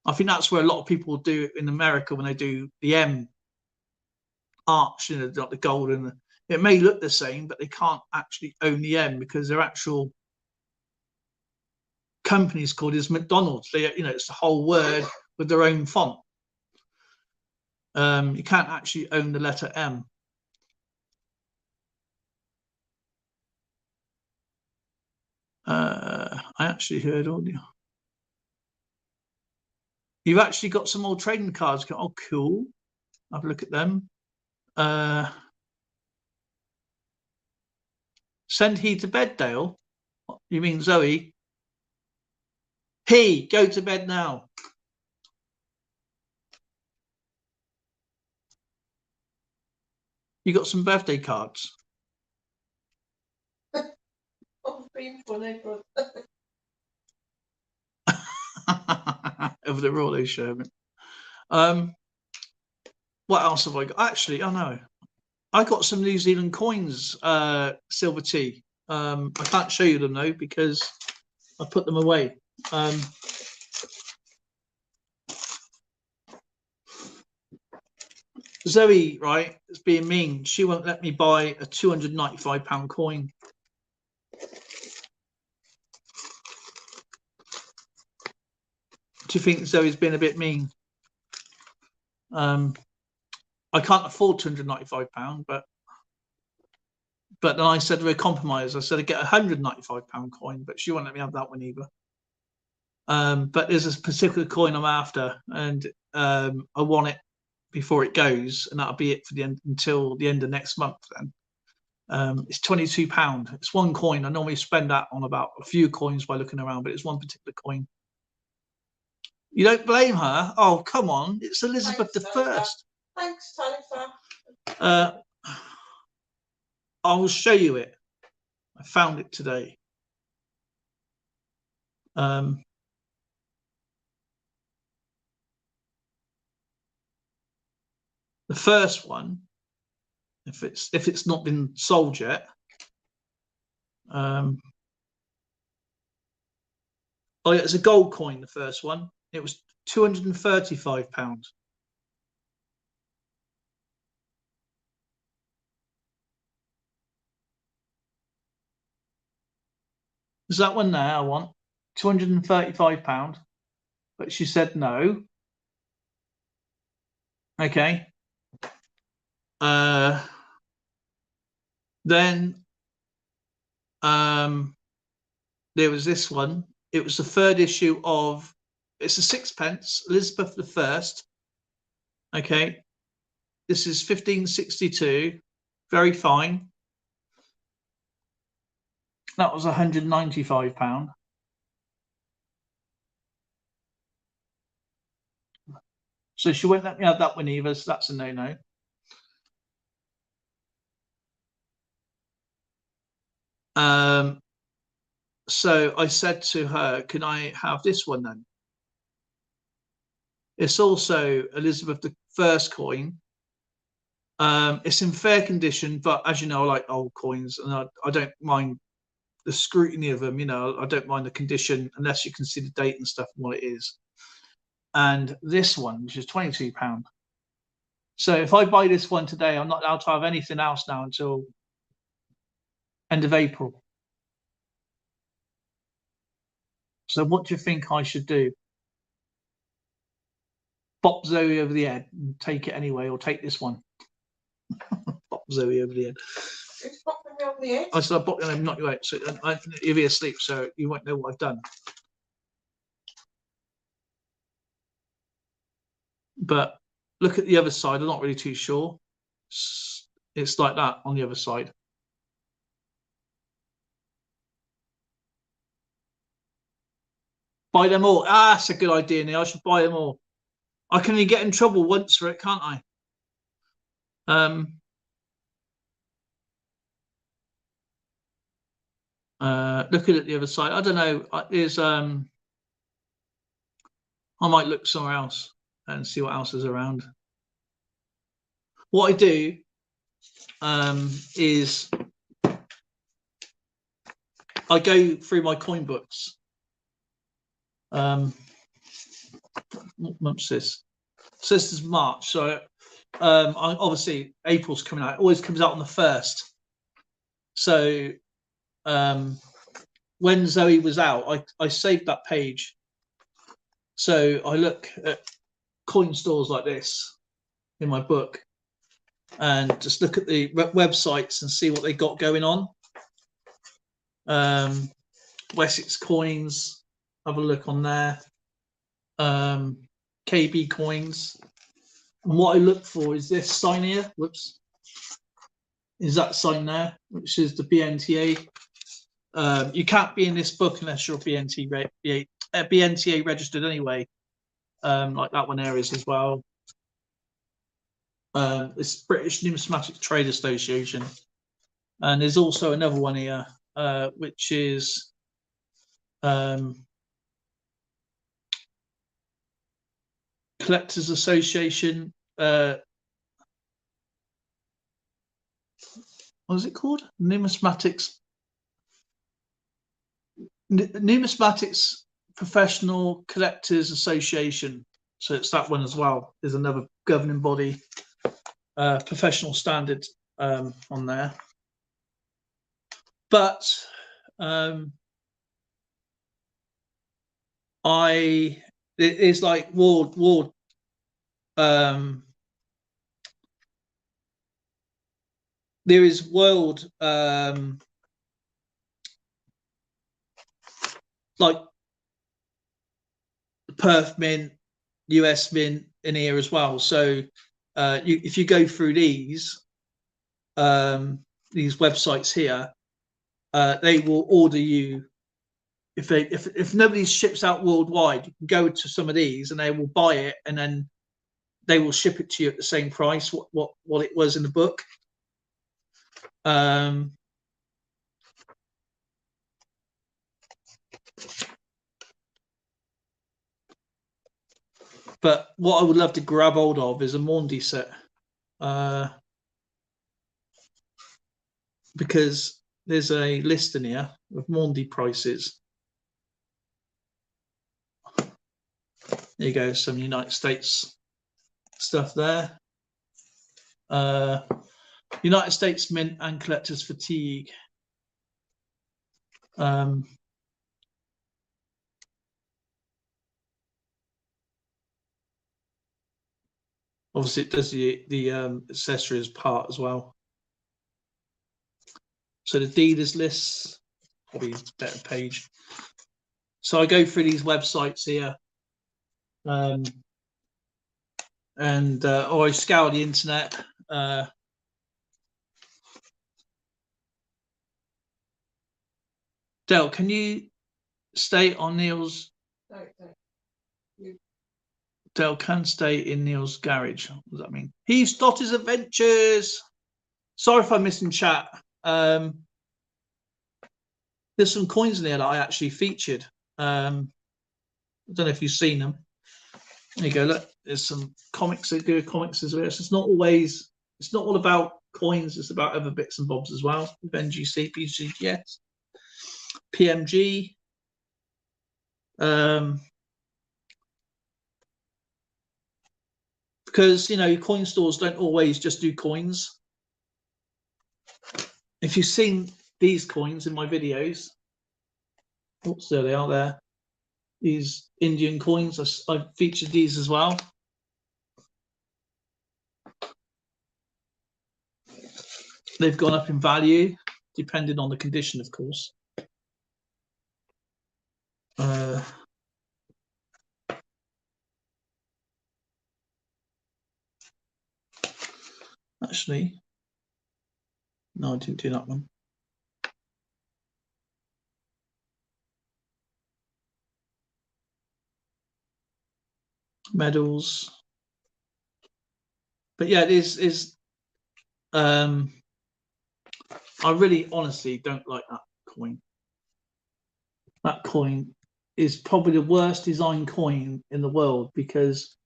I think that's where a lot of people do in America when they do the M arch, you know, like the golden. It may look the same, but they can't actually own the M because their actual company's called is McDonald's. They, you know, it's the whole word with their own font. You can't actually own the letter M. I actually heard audio. You've actually got some more trading cards. Oh, cool. Have a look at them. Send he to bed, Dale. You mean Zoe? He, go to bed now. You got some birthday cards? Oh, painful, Over the Rollo Sherman. What else have I got? Actually, I know. I got some New Zealand coins, silver tea. I can't show you them though because I put them away. Zoe, right, is being mean. She won't let me buy a £295 coin. Do you think Zoe's been a bit mean? I can't afford £295, but then I said to her, compromise. I said I'd get a £195 coin, but she won't let me have that one either. But there's a particular coin I'm after, and I want it before it goes, and that'll be it for the end until the end of next month. Then it's £22. It's one coin. I normally spend that on about a few coins by looking around, but it's one particular coin. You don't blame her? Oh, come on! It's Elizabeth I. Thanks, Talifa. I'll show you it. I found it today. The first one, if it's not been sold yet, oh yeah, it's a gold coin. The first one, it was £235. Is that one there? I want £235, but she said no. Okay. Then there was this one. It was the third issue of. It's a sixpence, Elizabeth I. Okay. This is 1562. Very fine. That was £195. So she won't let me have that one either. So that's a no-no. So I said to her, can I have this one then? It's also Elizabeth I coin. It's in fair condition, but as you know, I like old coins and I don't mind the scrutiny of them. You know, I don't mind the condition unless you can see the date and stuff and what it is. And this one, which is £22. So if I buy this one today, I'm not allowed to have anything else now until end of April. So what do you think I should do? Bop Zoe over the head and take it anyway, or take this one? Bop Zoe over the head. It's popping me on the head. I said, I'll bop you and knock you out. So you'll be asleep, so you won't know what I've done. But look at the other side. I'm not really too sure. It's like that on the other side. Buy them all. Ah, that's a good idea, Neil. I should buy them all. I can only get in trouble once for it, can't I? Looking at the other side, I don't know. There's I might look somewhere else and see what else is around. What I do is I go through my coin books. What month is this? So this is March. So obviously April's coming out. It always comes out on the 1st. So when Zoe was out, I saved that page. So I look at coin stores like this in my book and just look at the websites and see what they got going on. Wessex Coins, have a look on there. KB Coins. And what I look for is this sign here. Whoops. Is that sign there, which is the BNTA. You can't be in this book unless you're BNTA registered anyway. Like that one there is as well. It's British Numismatic Trade Association. And there's also another one here, which is Collectors Association. What is it called? Numismatics Professional Collectors Association. So it's that one as well. There's another governing body, professional standard on there. But it is like world there is world like Perth Mint, US Mint in here as well. So if you go through these websites here, they will order you. If nobody ships out worldwide, you can go to some of these and they will buy it, and then they will ship it to you at the same price what it was in the book. But what I would love to grab hold of is a Maundy set, because there's a list in here of Maundy prices. There you go, some United States stuff there. United States Mint and Collectors Fatigue. Obviously, it does the accessories part as well. So the dealers lists, probably a better page. So I go through these websites here, or I scour the internet. Del, can you stay on Neil's? Del can stay in Neil's garage. What does that mean? He's Dotter's Adventures. Sorry if I'm missing chat. There's some coins in there that I actually featured. I don't know if you've seen them. There you go. Look, there's some comics that do comics as well. So it's not all about coins. It's about other bits and bobs as well. With NGC, PCGS. PMG. Because, you know, coin stores don't always just do coins. If you've seen these coins in my videos, oops, there they are there. These Indian coins, I've featured these as well. They've gone up in value, depending on the condition, of course. Actually, no, I didn't do that one. Medals. But yeah, it is I really honestly don't like that coin. That coin is probably the worst designed coin in the world, because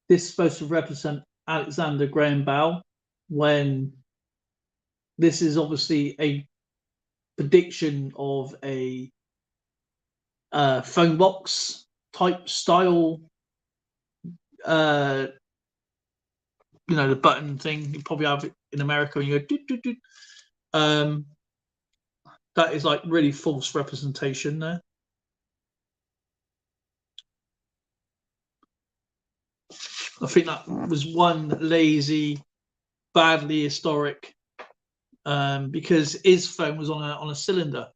this is supposed to represent Alexander Graham Bell, when this is obviously a prediction of a phone box type style. You know, the button thing you probably have it in America, and you go doot, doot, doot. That is like really false representation there. I think that was one lazy, badly historic, because his phone was on a cylinder.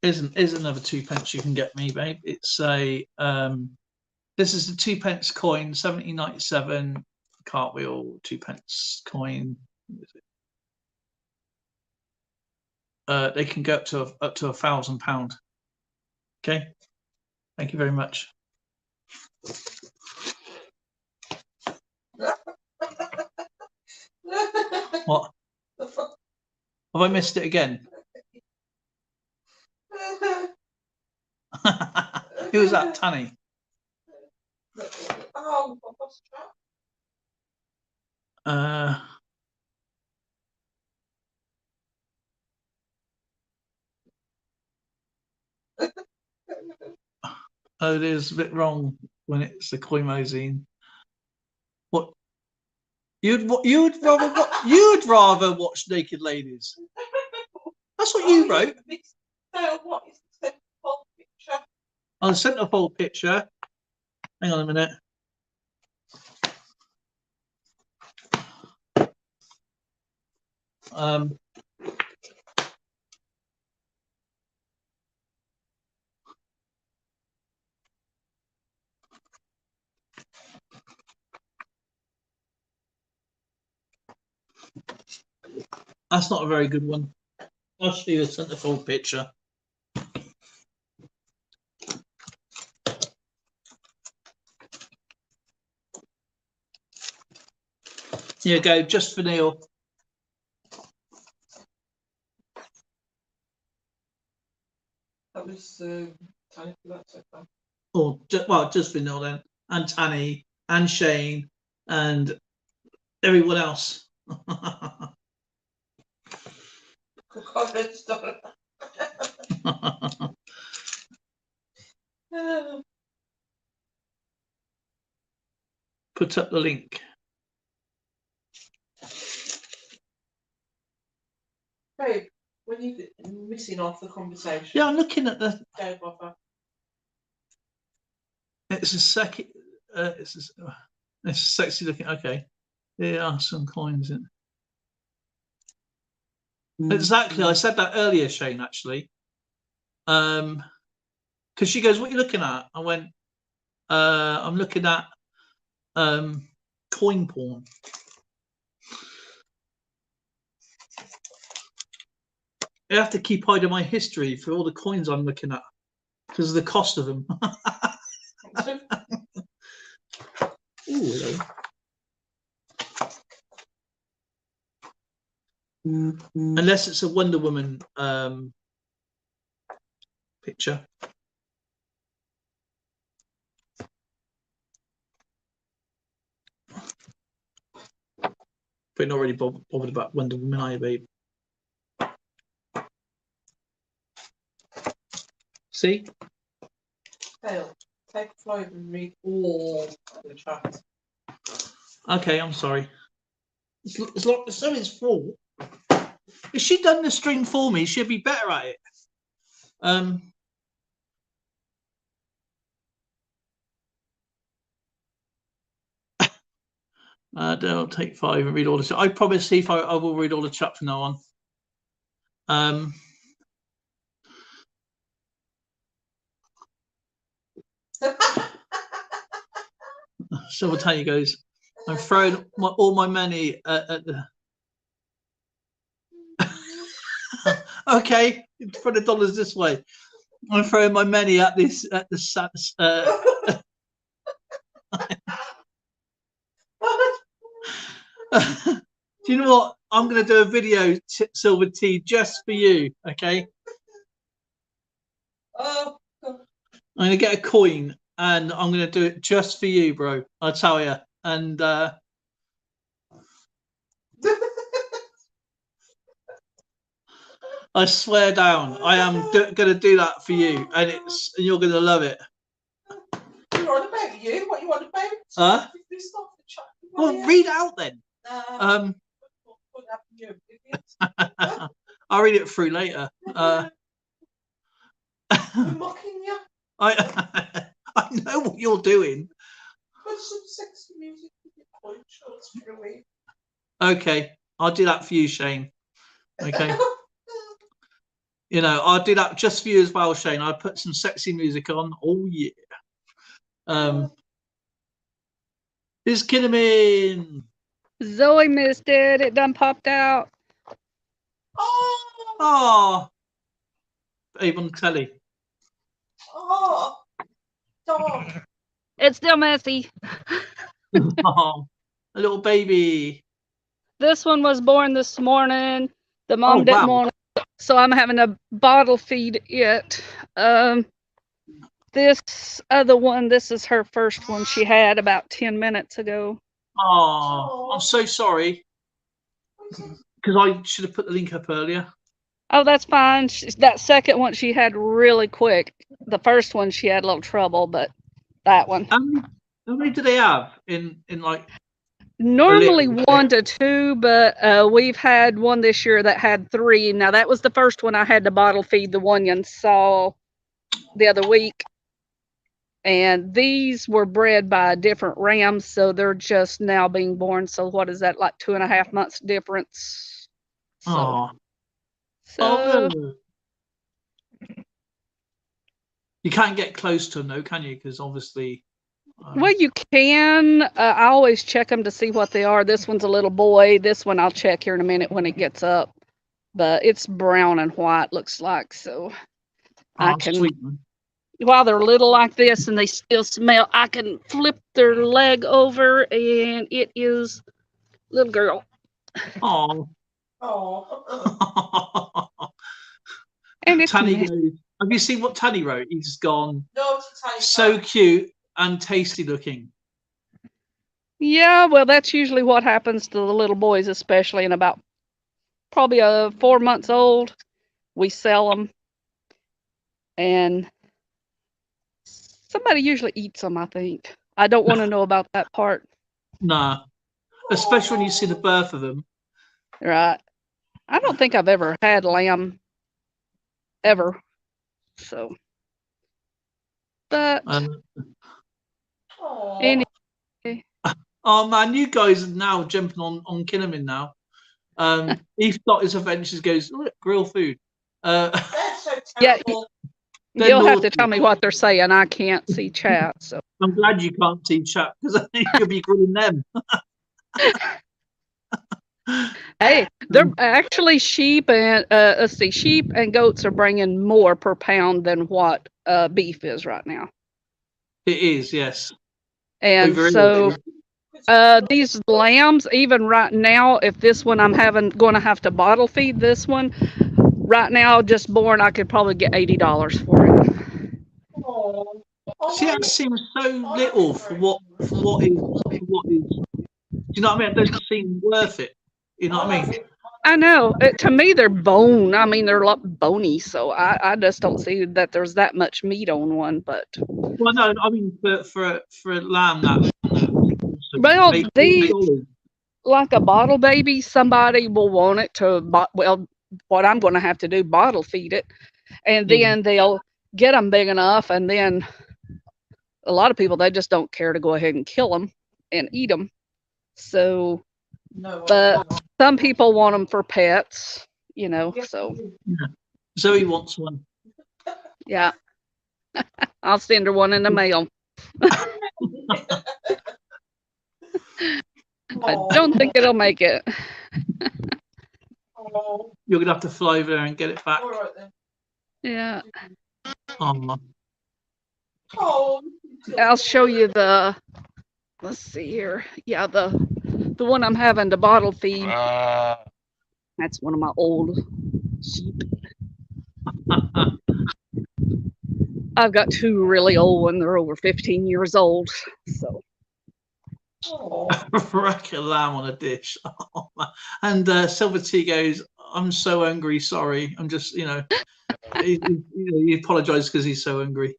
Here's another 2p you can get me, babe. It's a this is the 2p coin, 1797 cartwheel 2p coin. They can go up to £1,000. Okay, thank you very much. What? Have I missed it again? Who was that, Tanny? Oh, oh, it is a bit wrong when it's the Coimosine. What? You'd rather watch naked ladies. That's what you wrote. So what is the whole picture? On the centerfold picture. Hang on a minute. That's not a very good one. I'll show you a centerfold picture. Here you go, just for Neil. That was Tanny for that so far. Or well, just for Neil then, and Tanny, and Shane, and everyone else. Put up the link. Babe, when you're missing off the conversation. Yeah, I'm looking at the. Don't bother. It's a second. It's sexy looking. Okay, there are some coins in. Exactly, I said that earlier, Shane. Actually, because she goes, "What are you looking at?" I went, "I'm looking at coin porn." I have to keep hiding my history for all the coins I'm looking at because of the cost of them. Ooh, hello. Unless it's a Wonder Woman picture. But not really bothered about Wonder Woman, are you, babe? See? Phil, take a floor and read all of the chat. Okay, I'm sorry. It's so his fault. If she'd done the stream for me, she'd be better at it. Don't take 5 and read all the chat. I promise, Steve, I will read all the chat from now on. Silver Tanya goes, I'm throwing all my money at the. Okay, throw the dollars this way. I'm throwing my money at this at the do you know what? I'm going to do a video, Silver T, just for you. Okay. Oh. I'm going to get a coin and I'm going to do it just for you, bro. I'll tell you. And I swear down, I am going to do that for you, and you're going to love it. You're on about you? What you on about? Huh? Well, read out then. I'll read it through later. I'm mocking you. I know what you're doing. Put some sexy music in your point shorts for a week. Okay, I'll do that for you, Shane. Okay. You know, I'll do that just for you as well, Shane. I'll put some sexy music on. Oh yeah. Who's Kinnaman? Zoe missed it. It done popped out. Oh. Babe on the telly. Oh. Dog. It's still messy. Oh, a little baby. This one was born this morning. The mom Oh, didn't wow. want it, so I'm having to bottle feed it. This other one, this is her first one she had about 10 minutes ago. Oh, I'm so sorry. Because I should have put the link up earlier. Oh, that's fine. That second one she had really quick. The first one she had a little trouble, but that one. How many do they have in like? Normally little. 1 to 2, but we've had one this year that had 3. Now that was the first one I had to bottle feed the one you saw the other week. And these were bred by different rams, so they're just now being born. So what is that, like 2.5 months difference? So, Oh. You can't get close to them though, can you? Because obviously. Well, you can. I always check them to see what they are. This one's a little boy. This one I'll check here in a minute when it gets up. But it's brown and white, looks like. So I can, sweet. While they're little like this and they still smell, I can flip their leg over and it is little girl. Oh. Oh. And it's Tanny goes, have you seen what Tanny wrote? He's gone, No, it's a tiny so bag. cute and tasty looking. Yeah, well, that's usually what happens to the little boys, especially in about probably 4 months old. We sell them, and somebody usually eats them, I think. I don't want to know about that part. Nah, especially when you see the birth of them. Right. I don't think I've ever had lamb, ever. So, but anyway. Oh man, you guys are now jumping on Kinnaman now. He got his adventures, goes, look, grill food. They're so Yeah, terrible. you'll have to tell me what they're saying. I can't see chat, so. I'm glad you can't see chat because I think you'll be grilling them. Hey, they're actually sheep and let's see, sheep and goats are bringing more per pound than what beef is right now. It is, yes. And so these lambs, even right now, if this one I'm going to have to bottle feed this one, right now, just born, I could probably get $80 for it. Oh. See, that seems so little for what is. Do you know what I mean? It doesn't seem worth it. You know what I mean? I know. To me, they're bone. I mean, they're like bony, so I just don't see that there's that much meat on one. But Well, no, I mean for a lamb that. well, They solid. like a bottle baby, somebody will want it to. Well, what I'm going to have to do, bottle feed it, and then they'll get them big enough, and then a lot of people they just don't care to go ahead and kill them and eat them. So, No, but some people want them for pets, you know. So Zoe wants one. yeah, I'll send her one in the mail. I don't think it'll make it. Oh, You're gonna have to fly over there and get it back. all right then. Yeah, Oh, Oh, I'll show you the. Let's see here. Yeah, the one I'm having to bottle feed. That's one of my old sheep. I've got two really old ones. They're over 15 years old. So oh. rack of lamb on a dish. Oh, man. And Silver Tea goes, "I'm so hungry. Sorry, I'm just he apologized because he's so hungry."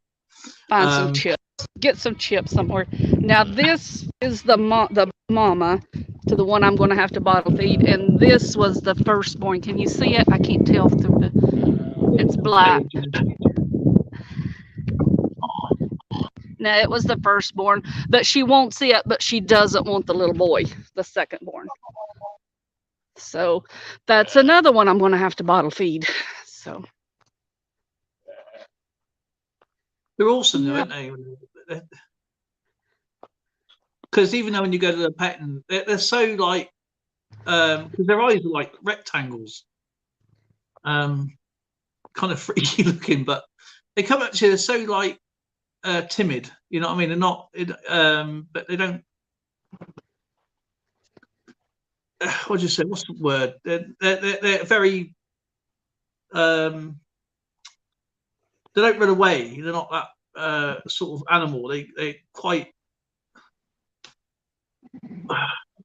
find some chips. Get some chips somewhere. Now this is the mama to the one I'm going to have to bottle feed, and this was the firstborn. Can you see it? I can't tell through the. It's black. No, it was the firstborn, but she won't see it, but she doesn't want the little boy, the secondborn. So that's another one I'm going to have to bottle feed. So They're awesome, though, aren't they? Because even though when you go to the pet, and they're so like, because their eyes are like rectangles, kind of freaky looking, but they come up to you. They're so like timid. You know what I mean? They're not, but they don't. What do you say? What's the word? They're very. They don't run away. They're not that sort of animal. They quite.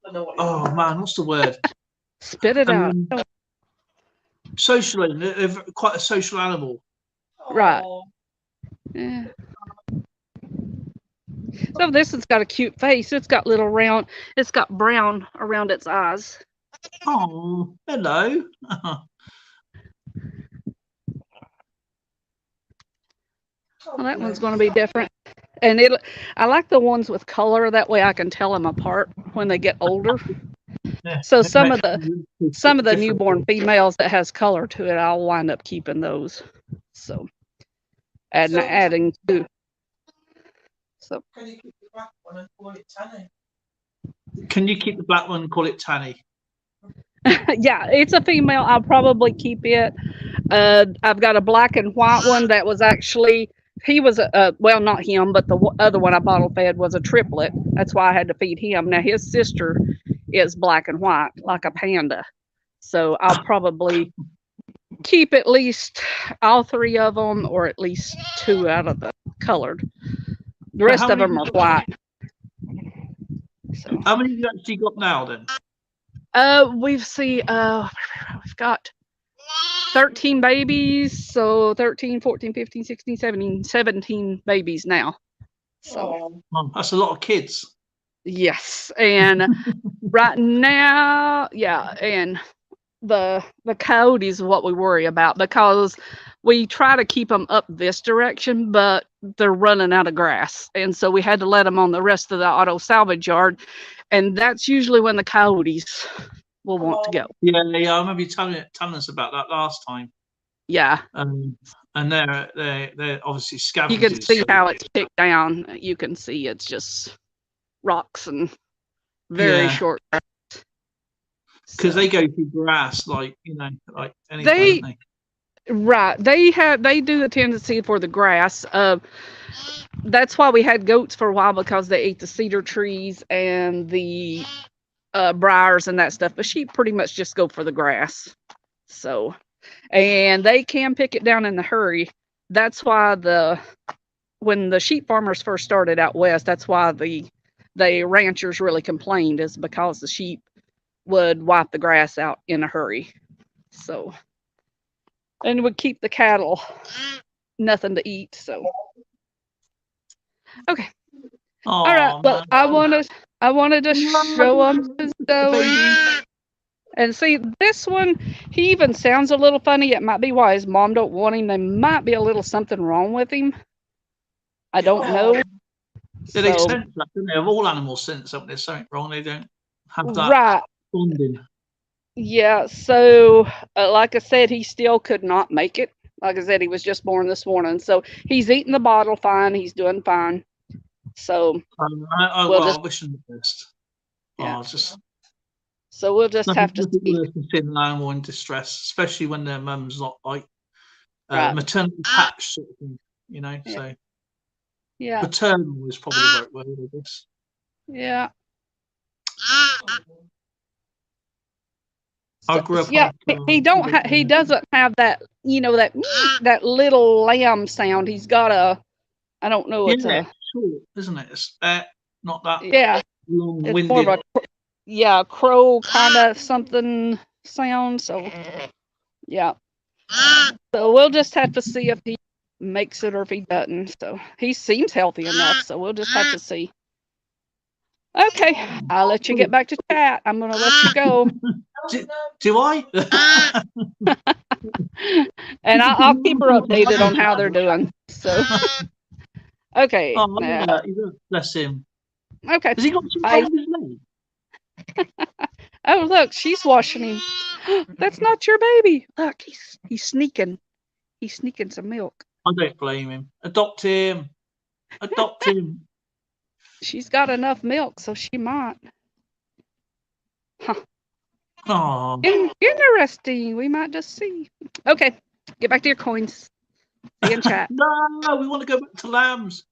Oh man, what's the word? spit it out. Social. They're quite a social animal. Right. Yeah. So this has got a cute face. It's got little round. It's got brown around its eyes. Oh, hello. Well, that one's going to be different. And I like the ones with color. That way I can tell them apart when they get older. Yeah, So some of the newborn females that has color to it, I'll wind up keeping those. So adding to. So Can you keep the black one and call it Tanny? Can you keep the black one and call it Tanny? yeah, it's a female. I'll probably keep it. I've got a black and white one that was actually. He was well, not him, but the other one I bottle fed was a triplet. That's why I had to feed him. Now his sister is black and white, like a panda. So I'll probably keep at least all three of them, or at least two out of the colored. The rest of them are white. So how many have you actually got now then? we've got 13 babies, so 13, 14, 15, 16, 17 babies now. So That's a lot of kids. yes, and right now, yeah, and the coyotes is what we worry about, because we try to keep them up this direction, but they're running out of grass, and so we had to let them on the rest of the auto salvage yard, and that's usually when the coyotes will want to go. Yeah, I remember you telling us about that last time. Yeah. And they're obviously scavengers. You can see how it's picked down. You can see it's just rocks and very short. Because they go through grass like anything. Right. They do a tendency for the grass. That's why we had goats for a while, because they ate the cedar trees and the briars and that stuff. But sheep pretty much just go for the grass. So, and they can pick it down in a hurry. That's why when the sheep farmers first started out west, that's why the ranchers really complained, is because the sheep would wipe the grass out in a hurry. So, and it would keep the cattle nothing to eat. So, okay. Oh, All right. Well, man. I wanted to show them to Zoe. And see, this one, he even sounds a little funny. It might be why his mom don't want him. There might be a little something wrong with him. I don't know. Yeah, they So, sense that, don't they? All animals sense something. There's something wrong. They don't have that right. bonding. Yeah. So, like I said, he still could not make it. Like I said, he was just born this morning. So he's eating the bottle fine. He's doing fine. So I wish him the best. Yeah. Oh, just so we'll just have to nothing see. worse than seeing an animal in distress, especially when their mum's not like Right. maternal attached sort of thing, you know. Yeah. So Yeah. paternal is probably the right word, I guess. Yeah. I grew up. Yeah, on, he doesn't have that, that that little lamb sound. He's got a, I don't know, it's Yeah, a, short, isn't it? It's not that yeah, it's long-winded. more of a crow kind of something sound. So yeah, so we'll just have to see if he makes it or if he doesn't. So he seems healthy enough, so we'll just have to see. Okay, I'll let you get back to chat. I'm gonna let you go. Do I? And I'll keep her updated on how they're doing. So, okay. Oh, bless him. Okay. Has he got some Bye. on his leg? Oh, look, she's washing him. That's not your baby. Look, he's sneaking. He's sneaking some milk. I don't blame him. Adopt him. Adopt him. She's got enough milk, so she might. Huh. Oh. Interesting. We might just see. Okay, get back to your coins. See you in chat. No, we want to go back to lambs.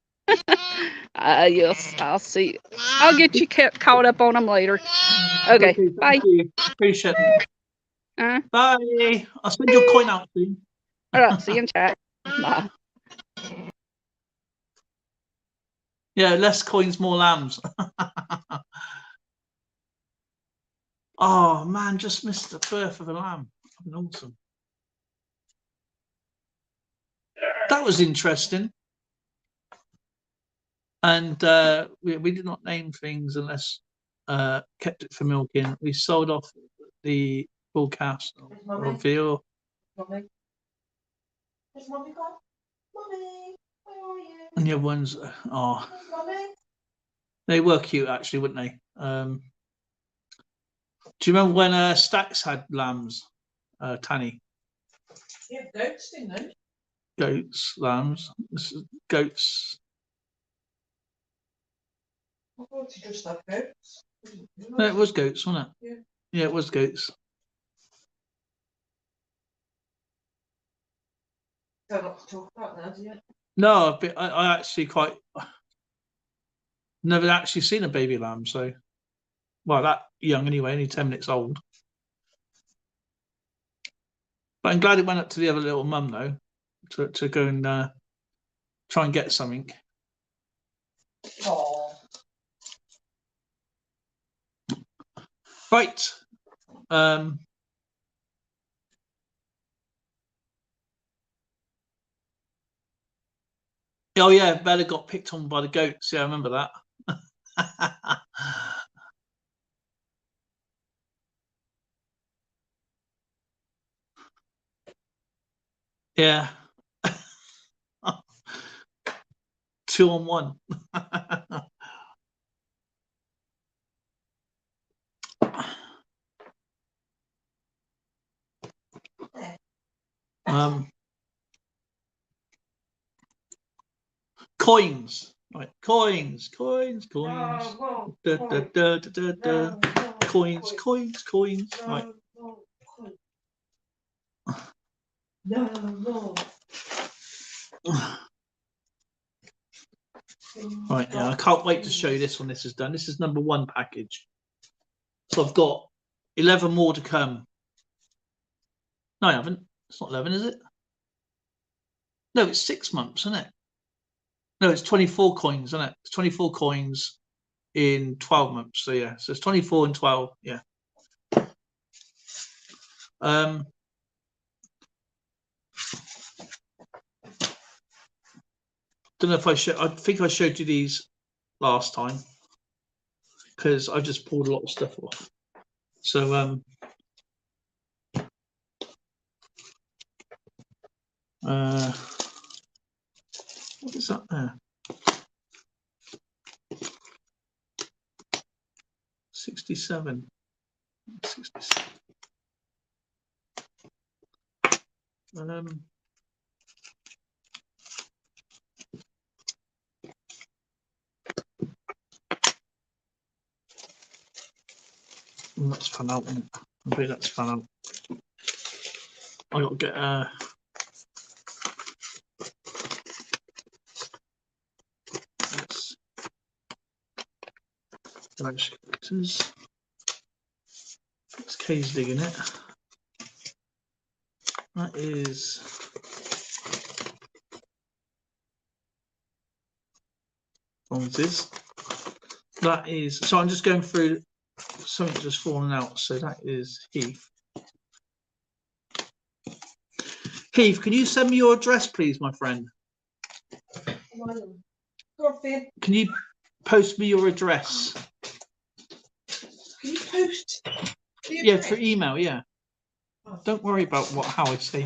Yes, I'll see. I'll get you caught up on them later. Okay, bye. You. Appreciate it. Bye. I'll send your coin out soon. All right, see you in chat. Bye. Yeah, less coins, more lambs. Oh man, just missed the birth of a lamb. Awesome. That was interesting. And we did not name things unless kept it for milking. We sold off the full calves or veal. Mommy. Where's Mommy gone? Mommy, where are you? And the other ones, they were cute actually, wouldn't they? Do you remember when Stacks had lambs, Tanny? Yeah, goats, didn't they? Goats, lambs, goats. I thought you just had goats. No, it was goats, wasn't it? Yeah. Yeah, it was goats. Don't want to talk about that, do you? No, but I actually never actually seen a baby lamb, so well, that young anyway, only 10 minutes old. But I'm glad it went up to the other little mum though, to go and try and get something. Oh. Right. Oh yeah, Bella got picked on by the goats. Yeah, I remember that. Yeah. 2 on 1. Coins. Right. Coins. Coins. No, Da, da, da, da, da. Coins. Right. No. Right, yeah, I can't wait to show you this when this is done. This is number 1 package. So I've got 11 more to come. No, I haven't. It's not 11, is it? No, it's 6 months, isn't it? No, it's 24 coins, isn't it? It's 24 coins in 12 months. So yeah, so it's 24 and 12. Yeah. Don't know if I think I showed you these last time because I just pulled a lot of stuff off. So what is that there? 67. 67. That's fun out. I think that's fun out. I got to get it's Kay's in it. That is that is so I'm just going through something just fallen out. So that is Heath. Heath, can you send me your address, please, my friend? Can you post me your address? Can you post? Yeah, through email. Yeah. Oh. Don't worry about how I say.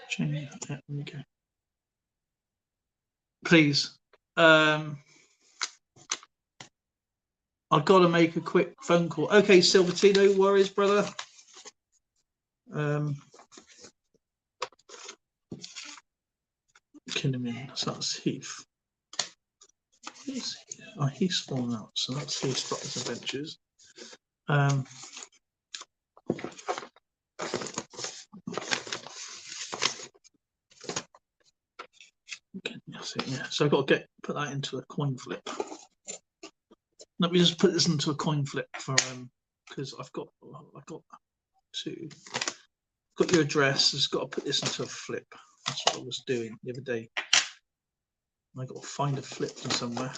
Change. There we go. Please. I've got to make a quick phone call. Okay, Silverty, no worries, brother. Kinnaman, so that's Heath. Heath's fallen out, so that's Heath's Doctor's Adventures. Okay, that's it, yeah. So I've got to put that into a coin flip. Let me just put this into a coin flip for because I've got your address. I've got to put this into a flip. That's what I was doing the other day. I got to find a flip from somewhere.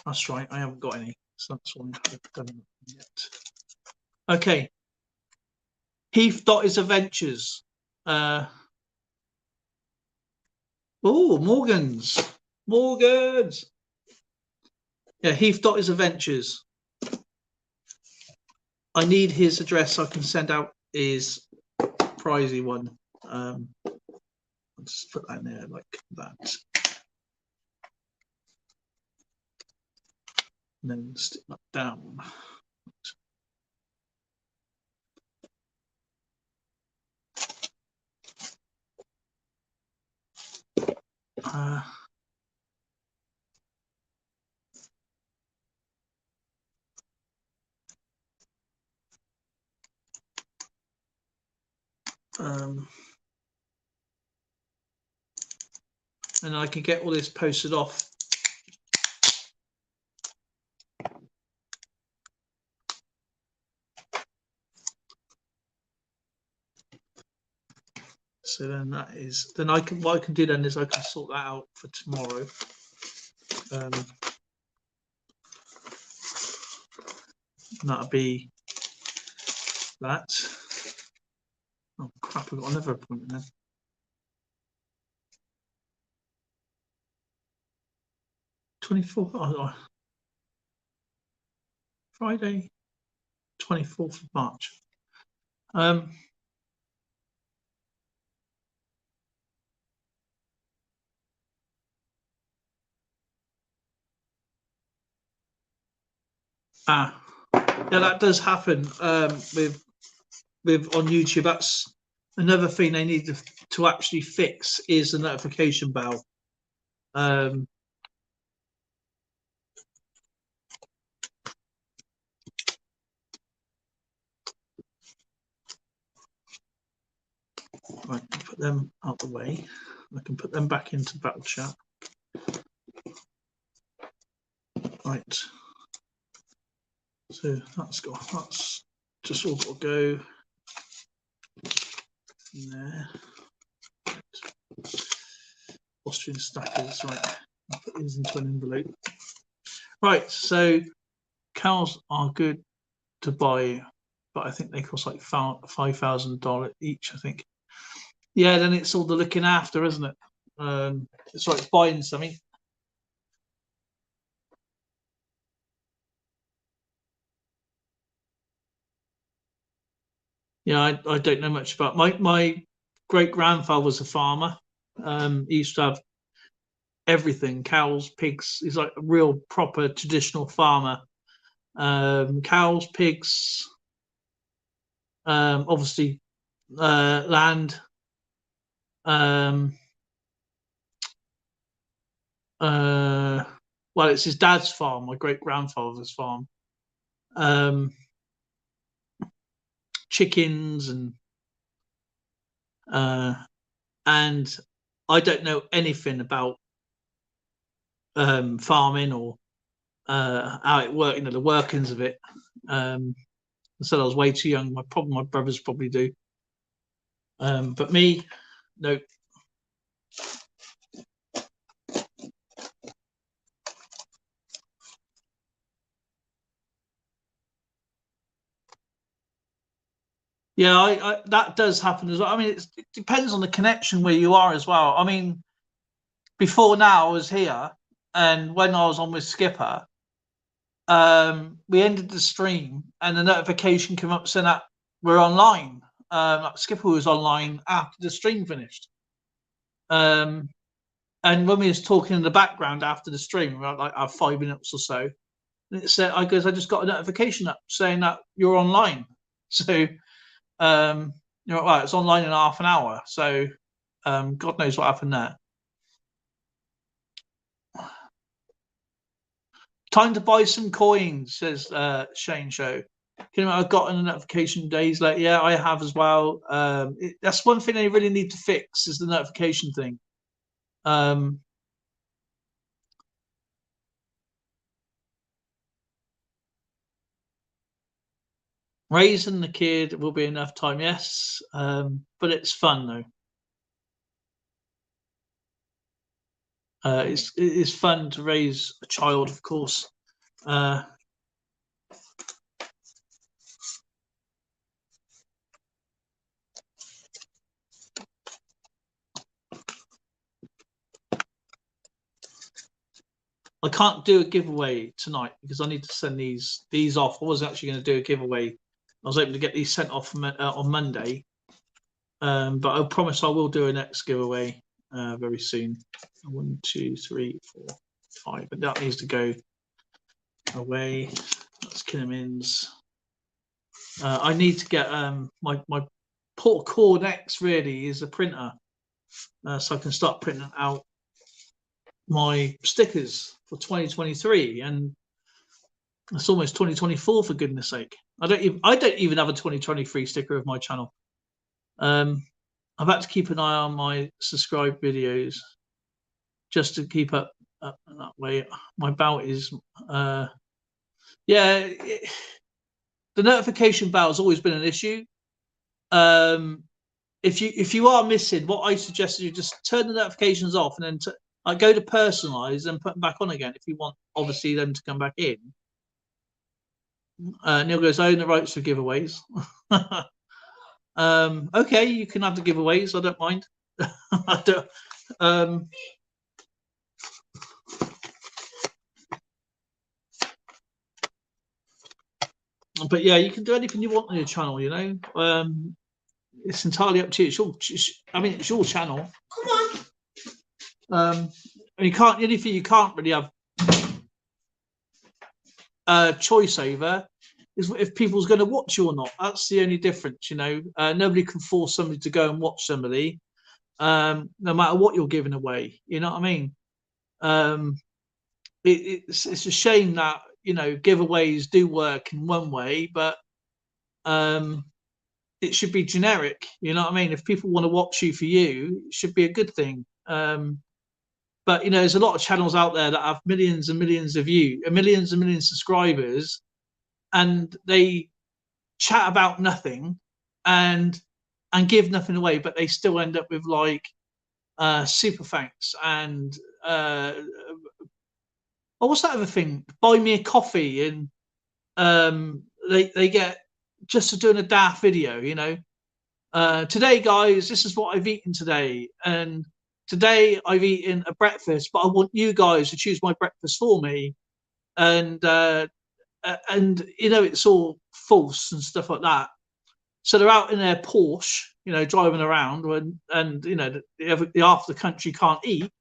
That's right. I haven't got any, so that's one I've done yet. Okay. Heath Dotty's Adventures. Oh, Morgan's. Yeah, Heath Dotty's Adventures. I need his address so I can send out his prizy one. I'll just put that in there like that. And then stick that down. And I can get all this posted off. So then that is, then what I can do then is I can sort that out for tomorrow. And that'll be that. Oh crap, I've got another appointment then. Friday, 24th of March. Yeah, that does happen with on YouTube. That's another thing they need to actually fix is the notification bell. Right, put them out the way. I can put them back into Battle Chat. Right. So that's just all got to go. there. Austrian stackers, right. I'll put these into an envelope. Right, so cows are good to buy, but I think they cost like $5,000 each, I think. Yeah, then it's all the looking after, isn't it? It's like buying something. Yeah, I don't know much about my great grandfather was a farmer. He used to have everything: cows, pigs. He's like a real proper traditional farmer. Cows, pigs, obviously land. Well, it's his dad's farm, my great grandfather's farm. Chickens and I don't know anything about farming or how it worked, you know, the workings of it. I said I was way too young. My brothers probably do, but me, no. Yeah, I that does happen as well. I mean, it depends on the connection where you are as well. I mean, before now I was here, and when I was on with Skipper, we ended the stream, and the notification came up saying that we're online. Skipper was online after the stream finished. And when we was talking in the background after the stream, like 5 minutes or so, it said, I just got a notification up saying that you're online. So you know, well, it's online in half an hour. So God knows what happened there. Time to buy some coins, says Shane Show. I've gotten a notification days later. Yeah, I have as well. That's one thing they really need to fix is the notification thing. Raising the kid will be enough time, yes, but it's fun though. It is fun to raise a child, of course. I can't do a giveaway tonight because I need to send these off. I was actually going to do a giveaway. I was hoping to get these sent off on Monday, but I promise I will do a next giveaway very soon. 1, 2, 3, 4, 5, but that needs to go away. That's Kinnamin's. I need to get my port core next really is a printer, so I can start printing out my stickers for 2023, and it's almost 2024 for goodness sake. I don't even have a 2023 sticker of my channel. I've had to keep an eye on my subscribed videos just to keep up that way. My belt is yeah, the notification bell has always been an issue. If you are missing, what I suggest is you just turn the notifications off and then go to personalize and put them back on again if you want, obviously, them to come back in. Neil goes, I own the rights for giveaways. Okay, you can have the giveaways. I don't mind. I don't. But yeah, you can do anything you want on your channel. You know, it's entirely up to you. It's your channel. Come on. You can't. The only thing you can't really have choice over is if people's going to watch you or not. That's the only difference. You know, nobody can force somebody to go and watch somebody, no matter what you're giving away. You know what I mean? It's a shame that, you know, giveaways do work in one way, but it should be generic. You know what I mean? If people want to watch you for you, it should be a good thing. But, you know, there's a lot of channels out there that have millions and millions of views, millions and millions of subscribers, and they chat about nothing. And and give nothing away, but they still end up with like super thanks and oh, what's that other thing? Buy me a coffee, and they get just for doing a daft video, you know. Today, guys, this is what I've eaten today, and today I've eaten a breakfast, but I want you guys to choose my breakfast for me, and you know, it's all false and stuff like that. So they're out in their Porsche, you know, driving around and you know, the half of the country can't eat,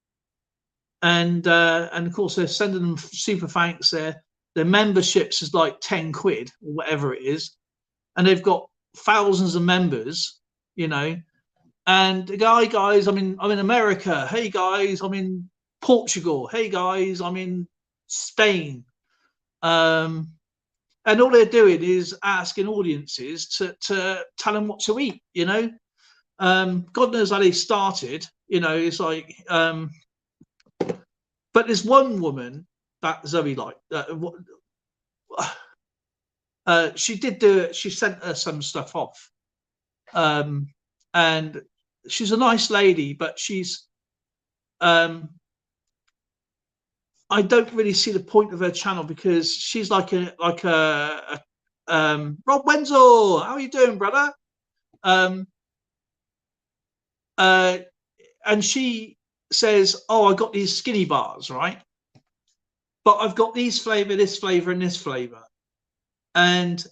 and of course they're sending them super thanks. Their memberships is like 10 quid or whatever it is, and they've got thousands of members, you know. And the guys, I'm in America. Hey guys, I'm in Portugal. Hey guys, I'm in Spain. And all they're doing is asking audiences to tell them what to eat, you know. God knows how they started, you know. It's like, but there's one woman that Zoe liked. She did do it. She sent her some stuff off, and she's a nice lady, but she's I don't really see the point of her channel, because she's like a Rob Wenzel, how are you doing, brother? And she says, oh, I got these skinny bars, right? But I've got these flavor, this flavor, and this flavor. And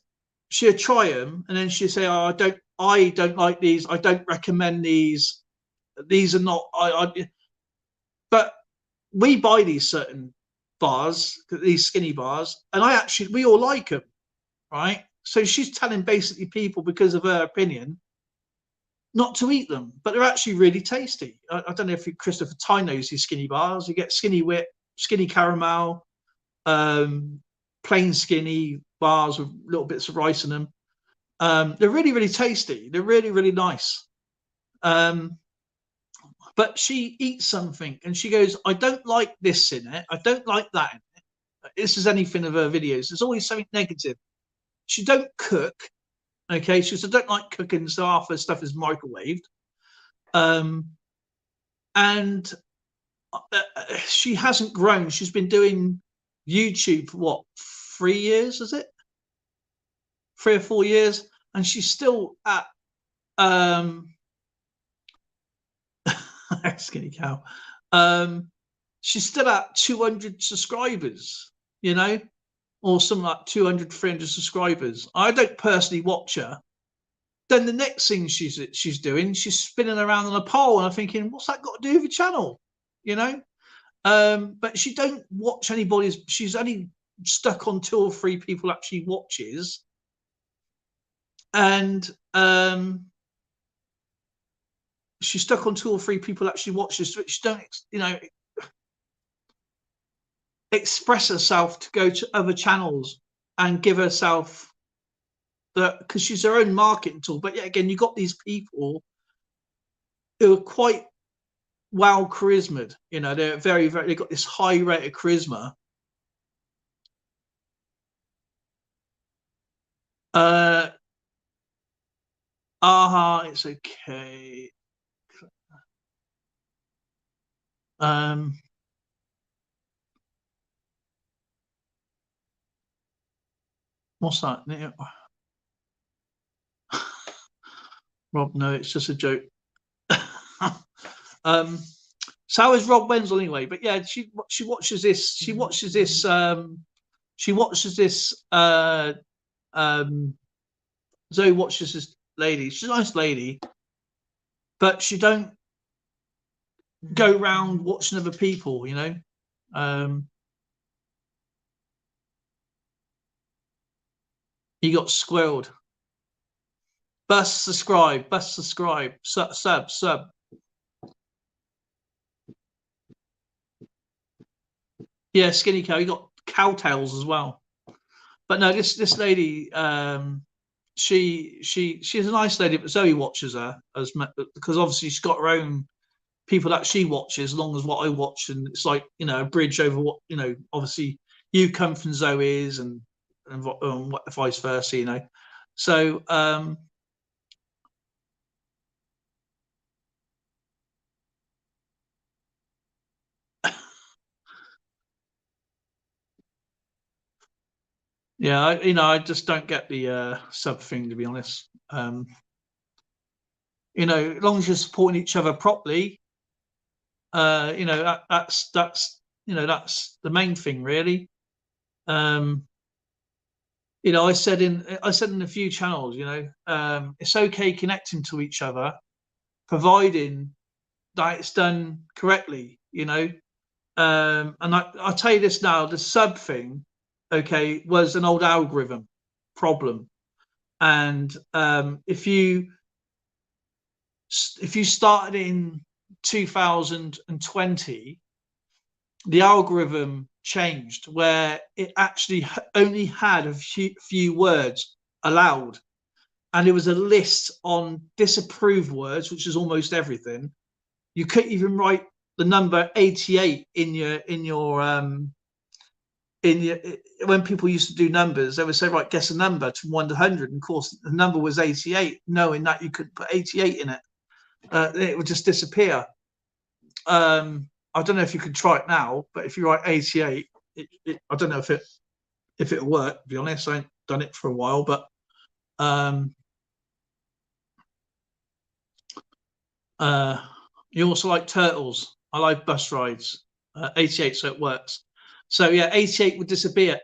she'll try them, and then she'll say, oh, I don't like these. I don't recommend these. These are not. But we buy these certain bars, these skinny bars, and we all like them, right? So she's telling basically people, because of her opinion, not to eat them, but they're actually really tasty. I don't know if Christopher Ty knows these skinny bars. You get skinny whip, skinny caramel, plain skinny bars with little bits of rice in them. They're really, really tasty. They're really, really nice. But she eats something and she goes, I don't like this in it. I don't like that in it. This is anything of her videos. There's always something negative. She don't cook. Okay. She says, I don't like cooking, so half her stuff is microwaved. And she hasn't grown. She's been doing YouTube for what, 3 years, is it? 3 or 4 years. And she's still at skinny cow. She's still at 200 subscribers, you know, or something like 200, 300 subscribers. I don't personally watch her. Then the next thing she's doing, she's spinning around on a pole, and I'm thinking, what's that got to do with the channel, you know? But she don't watch anybody's. She's only stuck on 2 or 3 people actually watches, and she's stuck on 2 or 3 people actually watches. So she don't, you know, express herself to go to other channels and give herself because she's her own marketing tool. But yet again, you've got these people who are quite well charismaed, you know, they're very, very, they've got this high rate of charisma. It's okay. What's that? Rob, no, it's just a joke. So how is Rob Wenzel anyway? But yeah, she watches this. She watches this. She watches this. Zoe watches this lady. She's a nice lady, but she don't go around watching other people. You know. You got squirreled. Bust subscribe. Sub. Yeah, skinny cow. You got cowtails as well. But no, this lady, she's a nice lady, but Zoe watches her because obviously she's got her own people that she watches, as long as what I watch, and it's like, you know, a bridge over what, you know, obviously you come from Zoe's and what vice versa, you know. So Yeah, I just don't get the sub thing, to be honest. As long as you're supporting each other properly, that's that's the main thing, really. I said in a few channels, it's okay connecting to each other, providing that it's done correctly. And I'll tell you this now: the sub thing, okay, was an old algorithm problem, and if you started in 2020, the algorithm changed where it actually only had a few words allowed, and there was a list on disapproved words, which is almost everything. You couldn't even write the number 88 in your when people used to do numbers, they would say, right, guess a number from 1 to 100, and of course the number was 88, knowing that you could put 88 in it. It would just disappear. I don't know if you can try it now, but if you write 88, I don't know if it'll work, to be honest. I ain't done it for a while, but you also like turtles. I like bus rides. 88, so it works. So yeah, 88 would disappear.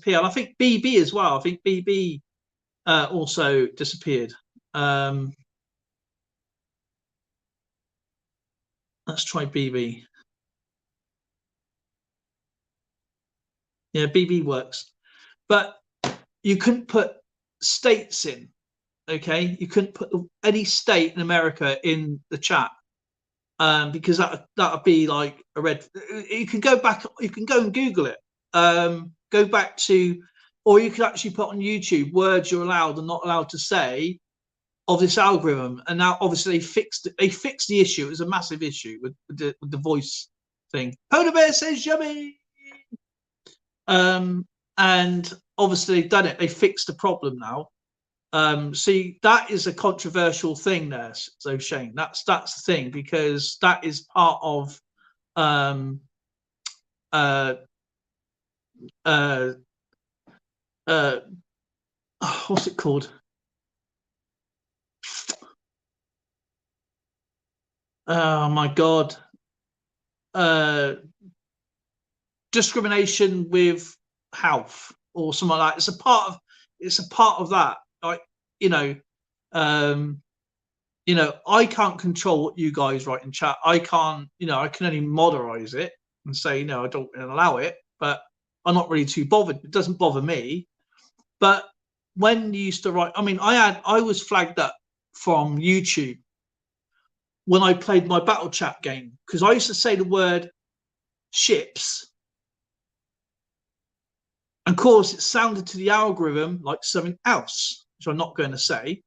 And I think BB as well. I think BB also disappeared. Let's try BB. Yeah, BB works, but you couldn't put states in. Okay, you couldn't put any state in America in the chat, because that would be like a red. You can go back. You can go and Google it. Go back to, or you could actually put on YouTube words you're allowed and not allowed to say of this algorithm. And now, obviously, they fixed it. They fixed the issue. It was a massive issue with the voice thing. Polar Bear says yummy. And obviously they've done it. They fixed the problem now. See, that is a controversial thing there. So Shane, that's the thing, because that is part of what's it called? Oh my God. Discrimination with health or something like that. It's a part of that. Like, I can't control what you guys write in chat. I can't, I can only moderize it and say, I don't allow it, but I'm not really too bothered. It doesn't bother me. But when you used to write, I was flagged up from YouTube when I played my battle chat game, because I used to say the word ships. And of course, it sounded to the algorithm like something else, which I'm not going to say.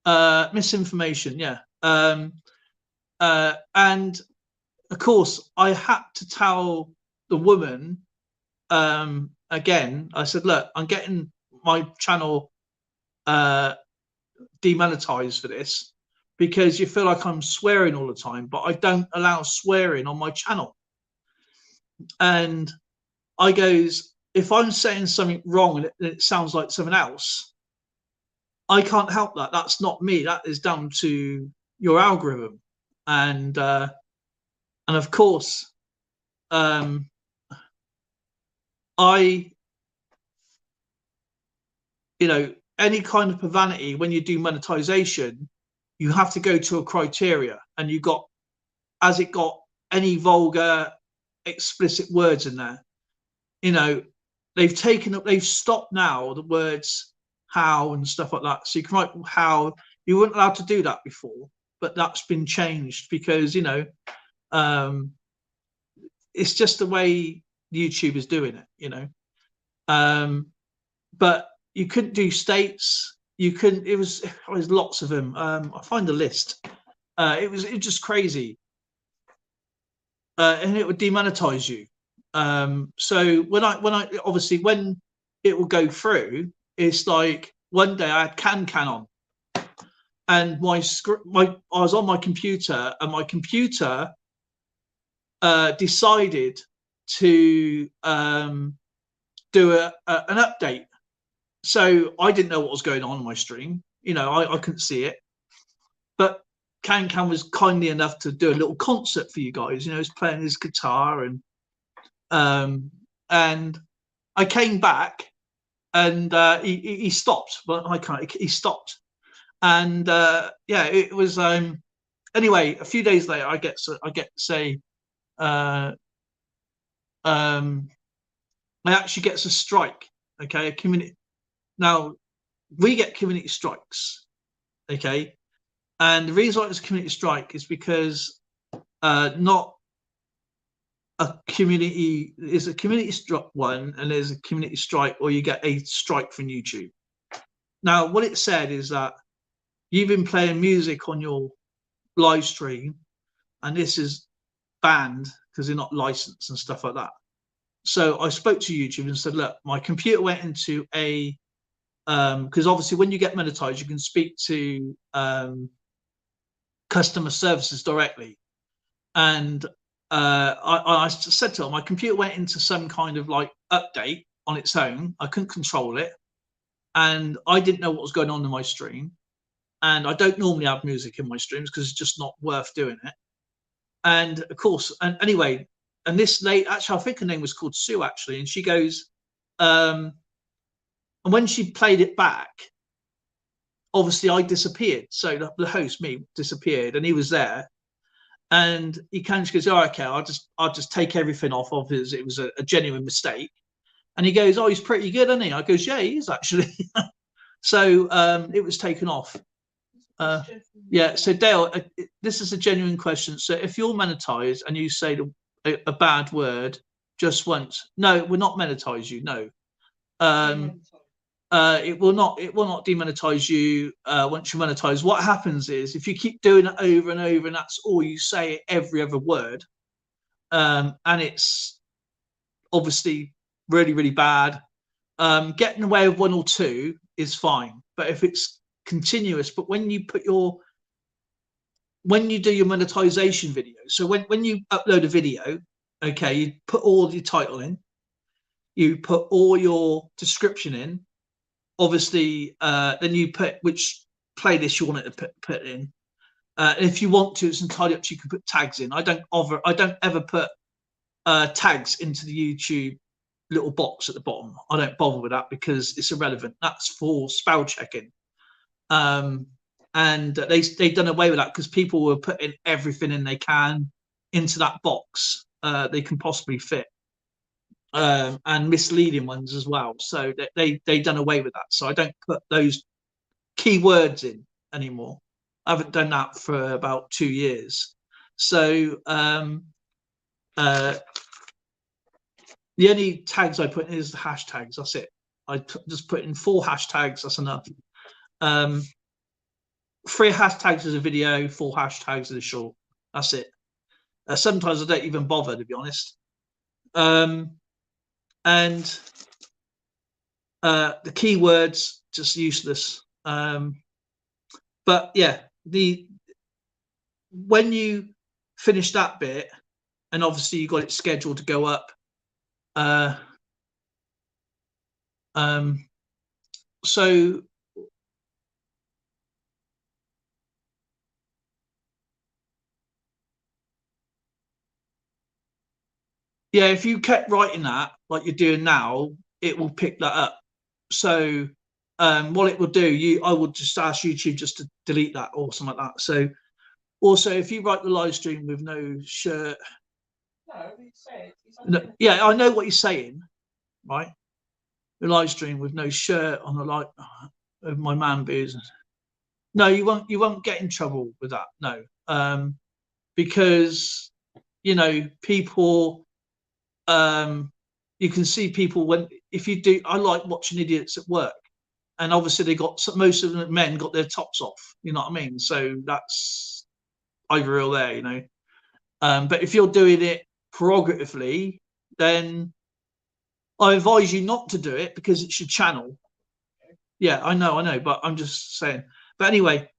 Misinformation, yeah. And of course, I had to tell the woman, again, I said, look, I'm getting my channel demonetized for this, because you feel like I'm swearing all the time, but I don't allow swearing on my channel. And I goes, if I'm saying something wrong and it sounds like something else, I can't help that. That's not me. That is down to your algorithm. And of course, any kind of profanity, when you do monetization, you have to go to a criteria, and has it got any vulgar, explicit words in there? They've stopped now the words how and stuff like that. So you can write how. You weren't allowed to do that before, but that's been changed because it's just the way YouTube is doing it. But you couldn't do states. You couldn't. It was lots of them. I'll find the list. It was just crazy, and it would demonetize you. So when obviously when it will go through, it's like one day I had can on, and I was on my computer, and my computer decided to do an update. So I didn't know what was going on my stream. You know, I couldn't see it. But Can was kindly enough to do a little concert for you guys. You know, he's playing his guitar, and I came back, and he stopped. But I can't. He stopped, and yeah, it was. Anyway, a few days later, I get to say, I actually gets a strike. Okay, a community. Now we get community strikes. Okay, and the reason why it's a community strike is because not a community is a community strike one, and there's a community strike, or you get a strike from YouTube. Now, what it said is that you've been playing music on your live stream, and this is banned because they're not licensed and stuff like that. So I spoke to YouTube and said, look, my computer went into a because obviously when you get monetized, you can speak to customer services directly. And I said to them, my computer went into some kind of like update on its own. I couldn't control it, and I didn't know what was going on in my stream. And I don't normally have music in my streams because it's just not worth doing it. And of course, and anyway, and this lady, actually, I think her name was called Sue, actually, and she goes, and when she played it back, obviously I disappeared. So the host, me, disappeared, and he was there. And he kind of goes, oh, okay, I'll just take everything off of his. It was a genuine mistake. And he goes, oh, he's pretty good, isn't he? I goes, yeah, he is actually. So it was taken off. Yeah. So Dale, this is a genuine question. So if you're monetized and you say a bad word just once, no, we'll not monetize you. No. It will not demonetize you once you monetize. What happens is if you keep doing it over and over, and that's all you say every other word, and it's obviously really, really bad, getting away with 1 or 2 is fine. But if it's continuous, but when you do your monetization video, so when you upload a video, okay, you put all your title in, you put all your description in, obviously, then you put which playlist you want it to put in. If you want to, it's entirely up to you. You can put tags in. I don't ever put tags into the YouTube little box at the bottom. I don't bother with that because it's irrelevant. That's for spell checking. And they've done away with that because people were putting everything in they can into that box they can possibly fit. And misleading ones as well. So they've done away with that. So I don't put those keywords in anymore. I haven't done that for about 2 years. So the only tags I put in is the hashtags. That's it. I just put in 4 hashtags. That's enough. 3 hashtags as a video, 4 hashtags as a short. That's it. Sometimes I don't even bother, to be honest. And the keywords just useless. But yeah, when you finish that bit, and obviously you got it scheduled to go up. So yeah, if you kept writing that like you're doing now, it will pick that up. So what it will do, I would just ask YouTube just to delete that or something like that. So also, if you write the live stream with no shirt, yeah, I know what you're saying, right? The live stream with no shirt on the light of my man beers. No, you won't get in trouble with that. No, because you know people. You can see people if you do. I like watching idiots at work, and obviously they got most of the men got their tops off. You know what I mean? So that's either or there, you know. But if you're doing it prerogatively, then I advise you not to do it because it's your channel. Yeah, I know, but I'm just saying. But anyway,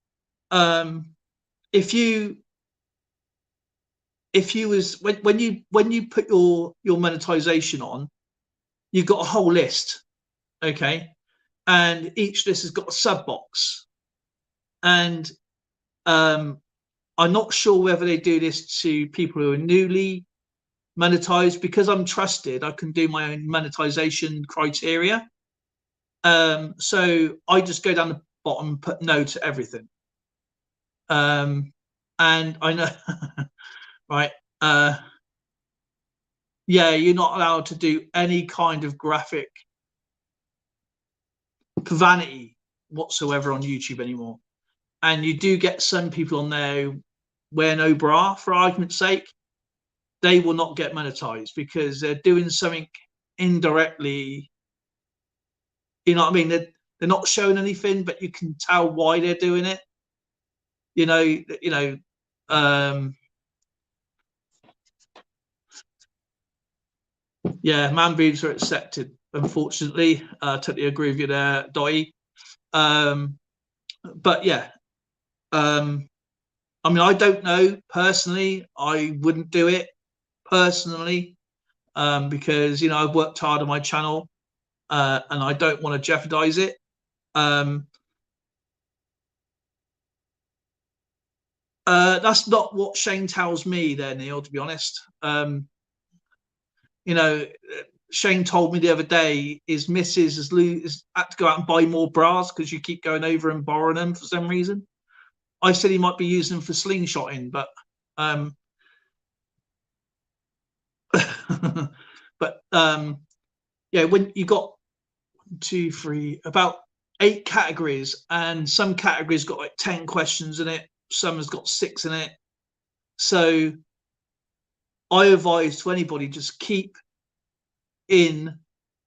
if you was when you put your monetization on, you've got a whole list, okay, and each list has got a sub box, and I'm not sure whether they do this to people who are newly monetized. Because I'm trusted, I can do my own monetization criteria. So I just go down the bottom and put no to everything. And I know, right? Yeah, you're not allowed to do any kind of graphic vanity whatsoever on YouTube anymore. And you do get some people on there who wear no bra, for argument's sake. They will not get monetized because they're doing something indirectly. You know what I mean? They're not showing anything, but you can tell why they're doing it. You know, yeah, man boobs are accepted, unfortunately. Totally agree with you there, Dottie. But yeah, I mean, I don't know personally. I wouldn't do it personally, because I've worked hard on my channel, and I don't want to jeopardize it. That's not what Shane tells me there, Neil, to be honest. Shane told me the other day his missus has had to go out and buy more bras because you keep going over and borrowing them for some reason. I said he might be using them for slingshotting, but yeah, when you got 1, 2, 3, about 8 categories, and some categories got like 10 questions in it, some has got 6 in it. So I advise to anybody, just keep in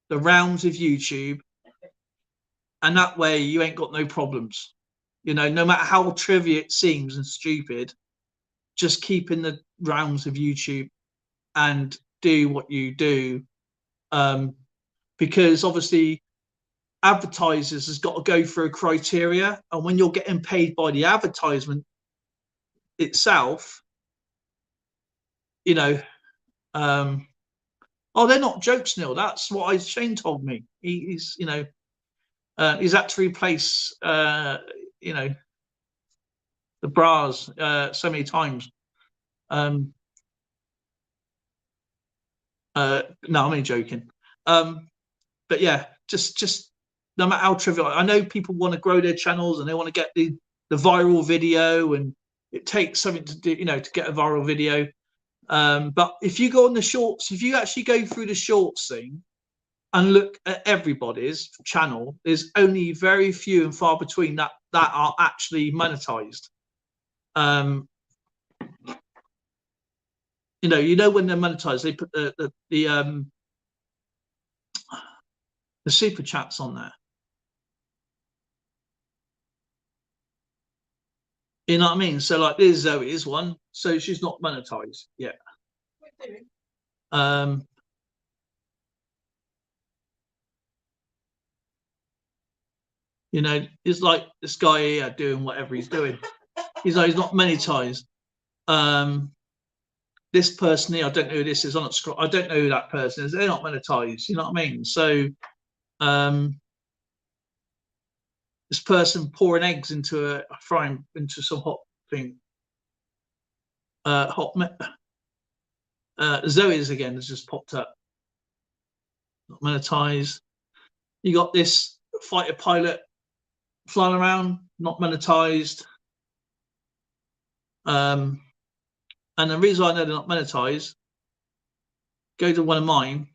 the realms of YouTube, and that way you ain't got no problems. No matter how trivial it seems and stupid, just keep in the realms of YouTube and do what you do, because obviously advertisers has got to go through a criteria, and when you're getting paid by the advertisement itself, oh, they're not jokes, Neil. That's what Shane told me. He's had to replace the bras so many times. No, I'm only joking. But yeah, just no matter how trivial. I know people want to grow their channels and they want to get the viral video, and it takes something to do, to get a viral video. But if you go on the shorts, if you actually go through the shorts thing and look at everybody's channel, there's only very few and far between that are actually monetized. When they're monetized, they put the super chats on there. You know what I mean? So like, there's Zoe's one, so she's not monetized yet. It's like this guy here doing whatever he's doing. He's not monetized. This person here, I don't know who this is on the screen. I don't know who that person is. They're not monetized. You know what I mean? So this person pouring eggs into a frying, into some hot thing. Zoe's again has just popped up. Not monetized. You got this fighter pilot flying around, not monetized. And the reason I know they're not monetized, go to one of mine.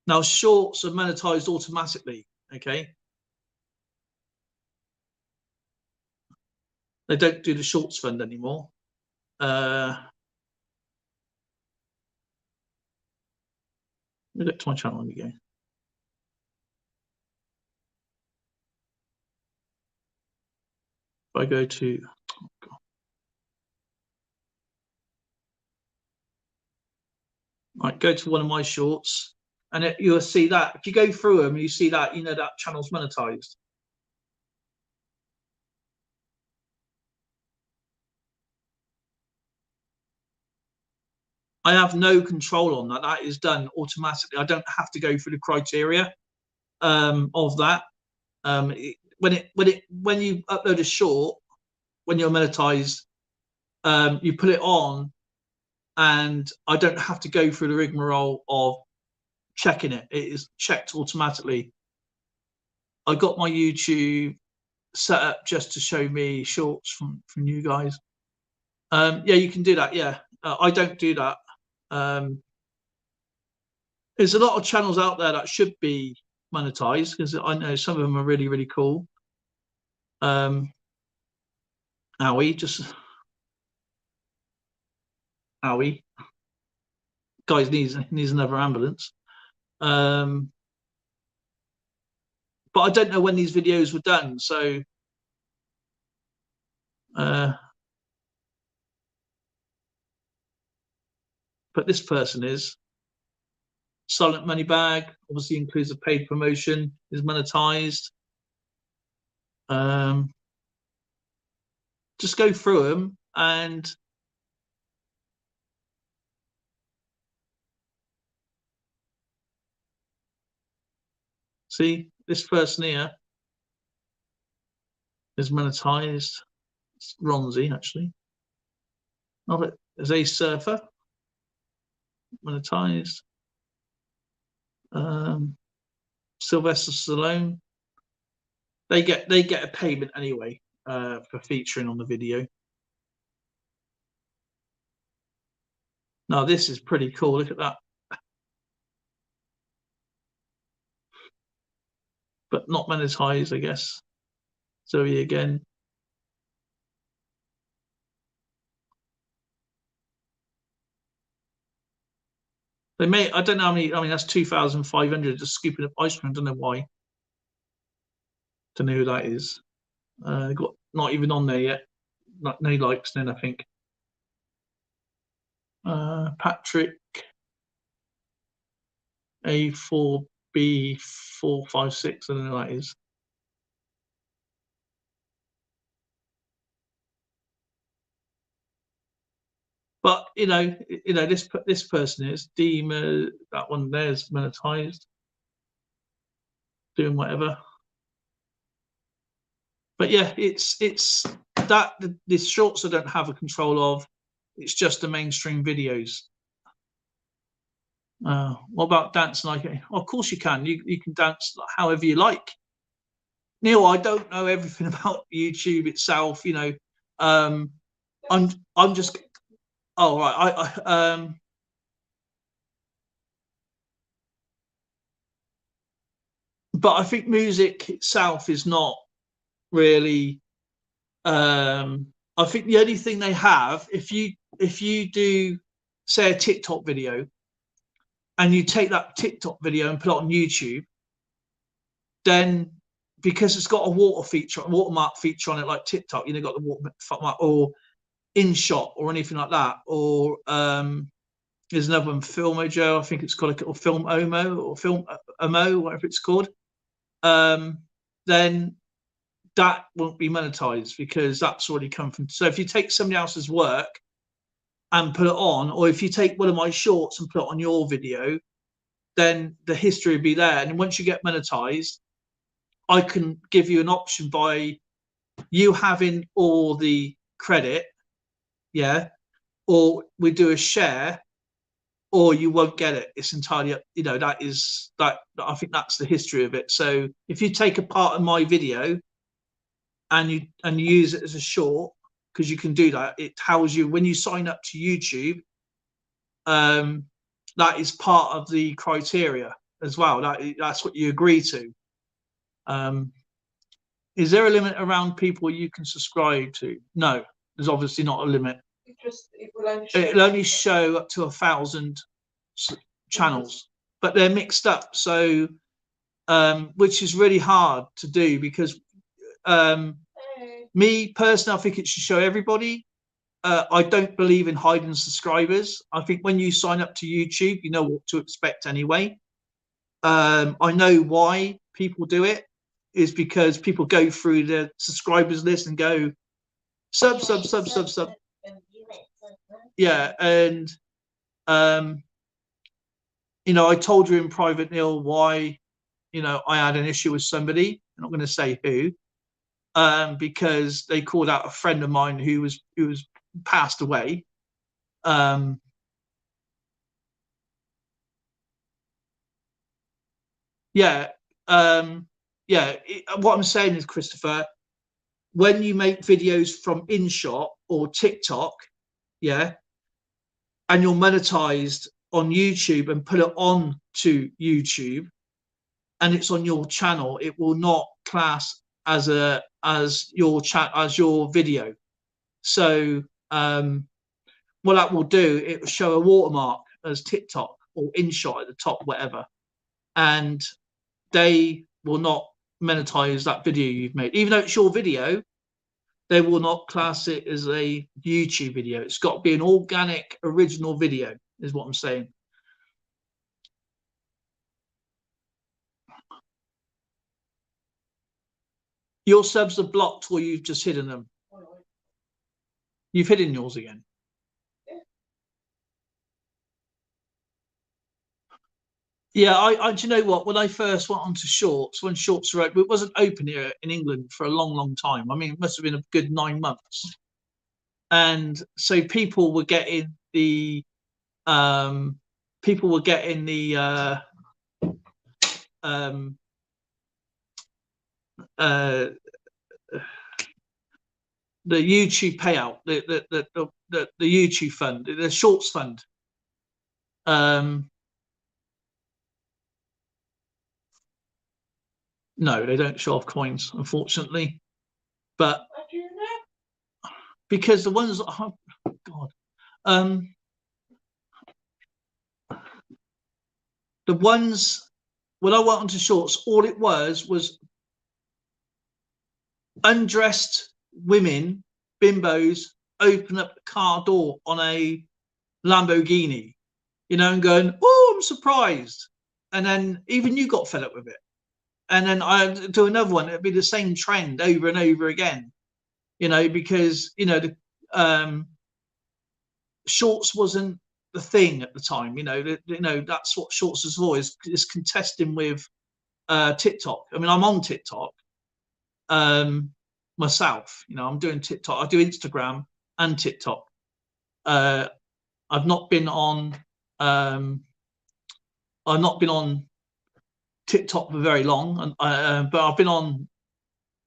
Now, shorts are monetized automatically, okay? They don't do the shorts fund anymore. Let me look to my channel again. If I go to, right, go to one of my shorts, and you'll see that. If you go through them, you see that, that channel's monetized. I have no control on that. That is done automatically. I don't have to go through the criteria of that. When you upload a short, when you're monetized, you put it on, and I don't have to go through the rigmarole of checking it. It is checked automatically. I got my YouTube set up just to show me shorts from you guys. Yeah, you can do that. Yeah, I don't do that. There's a lot of channels out there that should be monetized, because I know some of them are really, really cool. Owie guys needs another ambulance. But I don't know when these videos were done, so but this person is Silent Money Bag, obviously includes a paid promotion, is monetized. Just go through them and see this person here is monetized. It's Ronzi, actually. Oh, there's a surfer monetized. Sylvester Stallone. They get a payment anyway for featuring on the video. Now this is pretty cool. Look at that. But not monetized, I guess. Zoe again. They may, I don't know how many, I mean, that's 2,500 just scooping up ice cream. I don't know why. Don't know who that is. Got not even on there yet. No likes, then I think. Patrick A4B456, I don't know who that is. But you know, this person is Dima. That one there's monetized, doing whatever. But yeah, it's that the shorts I don't have a control of. It's just the mainstream videos. What about dancing? Like, well, of course you can. You can dance however you like. Neil, I don't know everything about YouTube itself. You know, I'm just. Oh right, but I think music itself is not really. I think the only thing they have, if you do, say, a TikTok video, and you take that TikTok video and put it on YouTube, then because it's got a watermark feature on it, like TikTok, you know, got the watermark or InShot or anything like that, or there's another one, Filmojo, I think it's called, a Film Omo or Film Omo, whatever it's called. Then that won't be monetized because that's already come from. So if you take somebody else's work and put it on, or if you take one of my shorts and put it on your video, then the history will be there. And once you get monetized, I can give you an option by you having all the credit, yeah, or we do a share, or you won't get it. It's entirely up, you know, that I think that's the history of it. So if you take a part of my video and you use it as a short, because you can do that, it tells you when you sign up to YouTube, that is part of the criteria as well. That's what you agree to. Is there a limit around people you can subscribe to? No, there's obviously not a limit. It'll only show up to 1,000 channels, but they're mixed up. So, which is really hard to do because me personally, I think it should show everybody. I don't believe in hiding subscribers. I think when you sign up to YouTube, you know what to expect anyway. I know why people do it is because people go through the subscribers list and go sub. Yeah, and you know, I told you in private, Neil, why, you know, I had an issue with somebody. I'm not going to say who, because they called out a friend of mine who was passed away. Yeah, yeah. What I'm saying is, Christopher, when you make videos from InShot or TikTok, yeah, and you're monetized on YouTube and put it on to YouTube, and it's on your channel, it will not class as your video. So what that will do, it will show a watermark as TikTok or InShot at the top, whatever, and they will not monetize that video you've made, even though it's your video. They will not class it as a YouTube video. It's got to be an organic, original video, is what I'm saying. Your subs are blocked, or you've just hidden them. You've hidden yours again. Yeah, I do you know what? When I first went onto Shorts, when Shorts were open, it wasn't open here in England for a long, long time. I mean, it must have been a good 9 months. And so people were getting the the YouTube payout, the YouTube fund, the Shorts fund. No, they don't show off coins, unfortunately. But because the ones, oh God, the ones when I went onto Shorts, all it was undressed women, bimbos, open up the car door on a Lamborghini, you know, and going, "Oh, I'm surprised," and then even you got fed up with it. And then I do another one. It'd be the same trend over and over again, you know, because you know the Shorts wasn't the thing at the time. You know, that's what Shorts is for, is contesting with TikTok. I mean, I'm on TikTok myself. You know, I'm doing TikTok. I do Instagram and TikTok. I've not been on TikTok for very long, but I've been on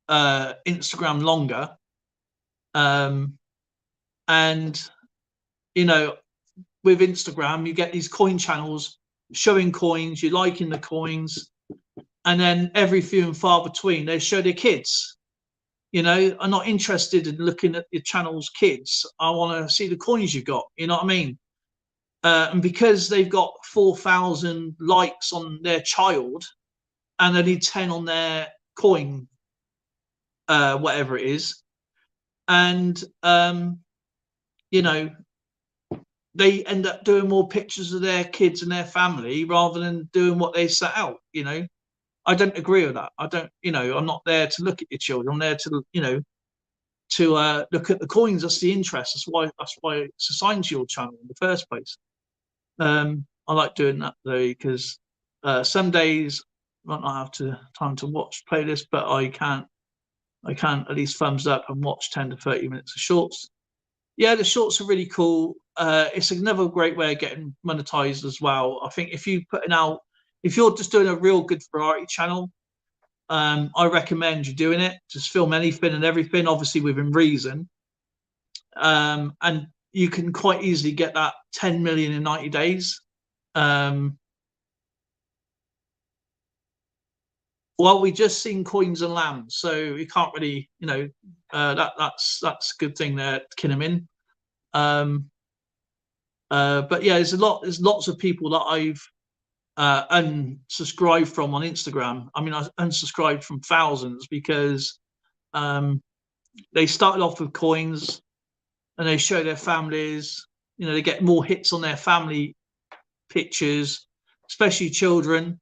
Instagram longer. And you know, with Instagram, you get these coin channels showing coins, you're liking the coins, and then every few and far between they show their kids. You know, I'm not interested in looking at your channel's kids. I want to see the coins you got. You know what I mean? And because they've got 4,000 likes on their child and only 10 on their coin, whatever it is, and you know, they end up doing more pictures of their kids and their family rather than doing what they set out. You know, I don't agree with that. I don't, you know, I'm not there to look at your children. I'm there to, you know, to look at the coins. That's the interest. That's why it's assigned to your channel in the first place. I like doing that though, because some days I might not have time to watch playlists, but I can at least thumbs up and watch 10 to 30 minutes of Shorts. Yeah, the Shorts are really cool. It's another great way of getting monetized as well. I think if you're just doing a real good variety channel, I recommend you doing it. Just film anything and everything, obviously within reason. And you can quite easily get that 10 million in 90 days. Well, we just seen Coins and Lambs, so you can't really, you know, that's a good thing there, Kinnamin. But yeah, there's lots of people that I've unsubscribed from on Instagram. I mean, I unsubscribed from thousands because they started off with coins and they show their families. You know, they get more hits on their family pictures, especially children.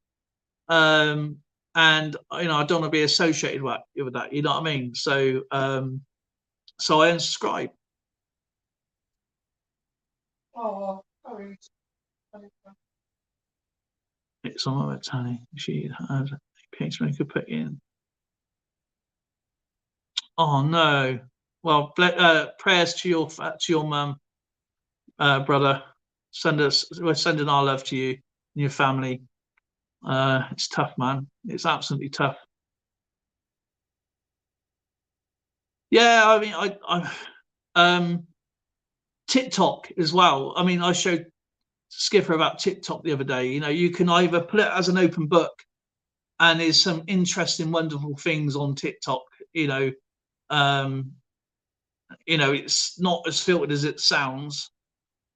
And you know, I don't want to be associated with that. You know what I mean? So so I unsubscribe. Oh, sorry. It's on my Tally. She had a pacemaker put in. Oh no. Well, prayers to your mum, brother. We're sending our love to you and your family. It's tough, man. It's absolutely tough. Yeah, I mean, I TikTok as well. I mean, I showed Skipper about TikTok the other day. You know, you can either put it as an open book, and there's some interesting, wonderful things on TikTok. It's not as filtered as it sounds.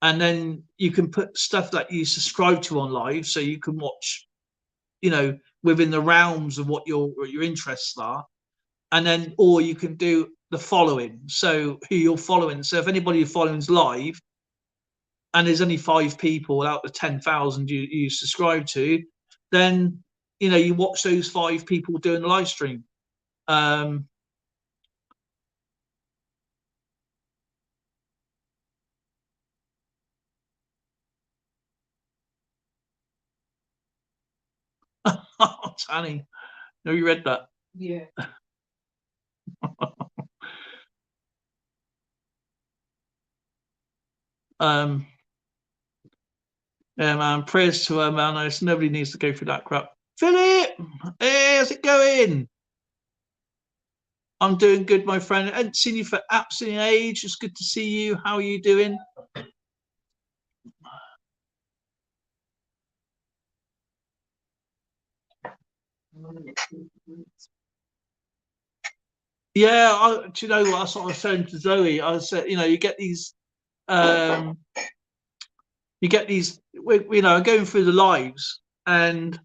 And then you can put stuff that you subscribe to on live, so you can watch, within the realms of what your interests are. And then, or you can do the following. So who you're following. So if anybody you're following is live, and there's only 5 people out of 10,000 you subscribe to, then you watch those 5 people doing the live stream. Oh, Tanny, no, you read that? Yeah. Yeah, man. Prayers to her, man. Nobody needs to go through that crap. Philip, hey, how's it going? I'm doing good, my friend. I haven't seen you for absolutely an age. It's good to see you. How are you doing? Yeah, do you know what? That's what I was saying to Zoe. I said, you get these, I'm going through the lives, and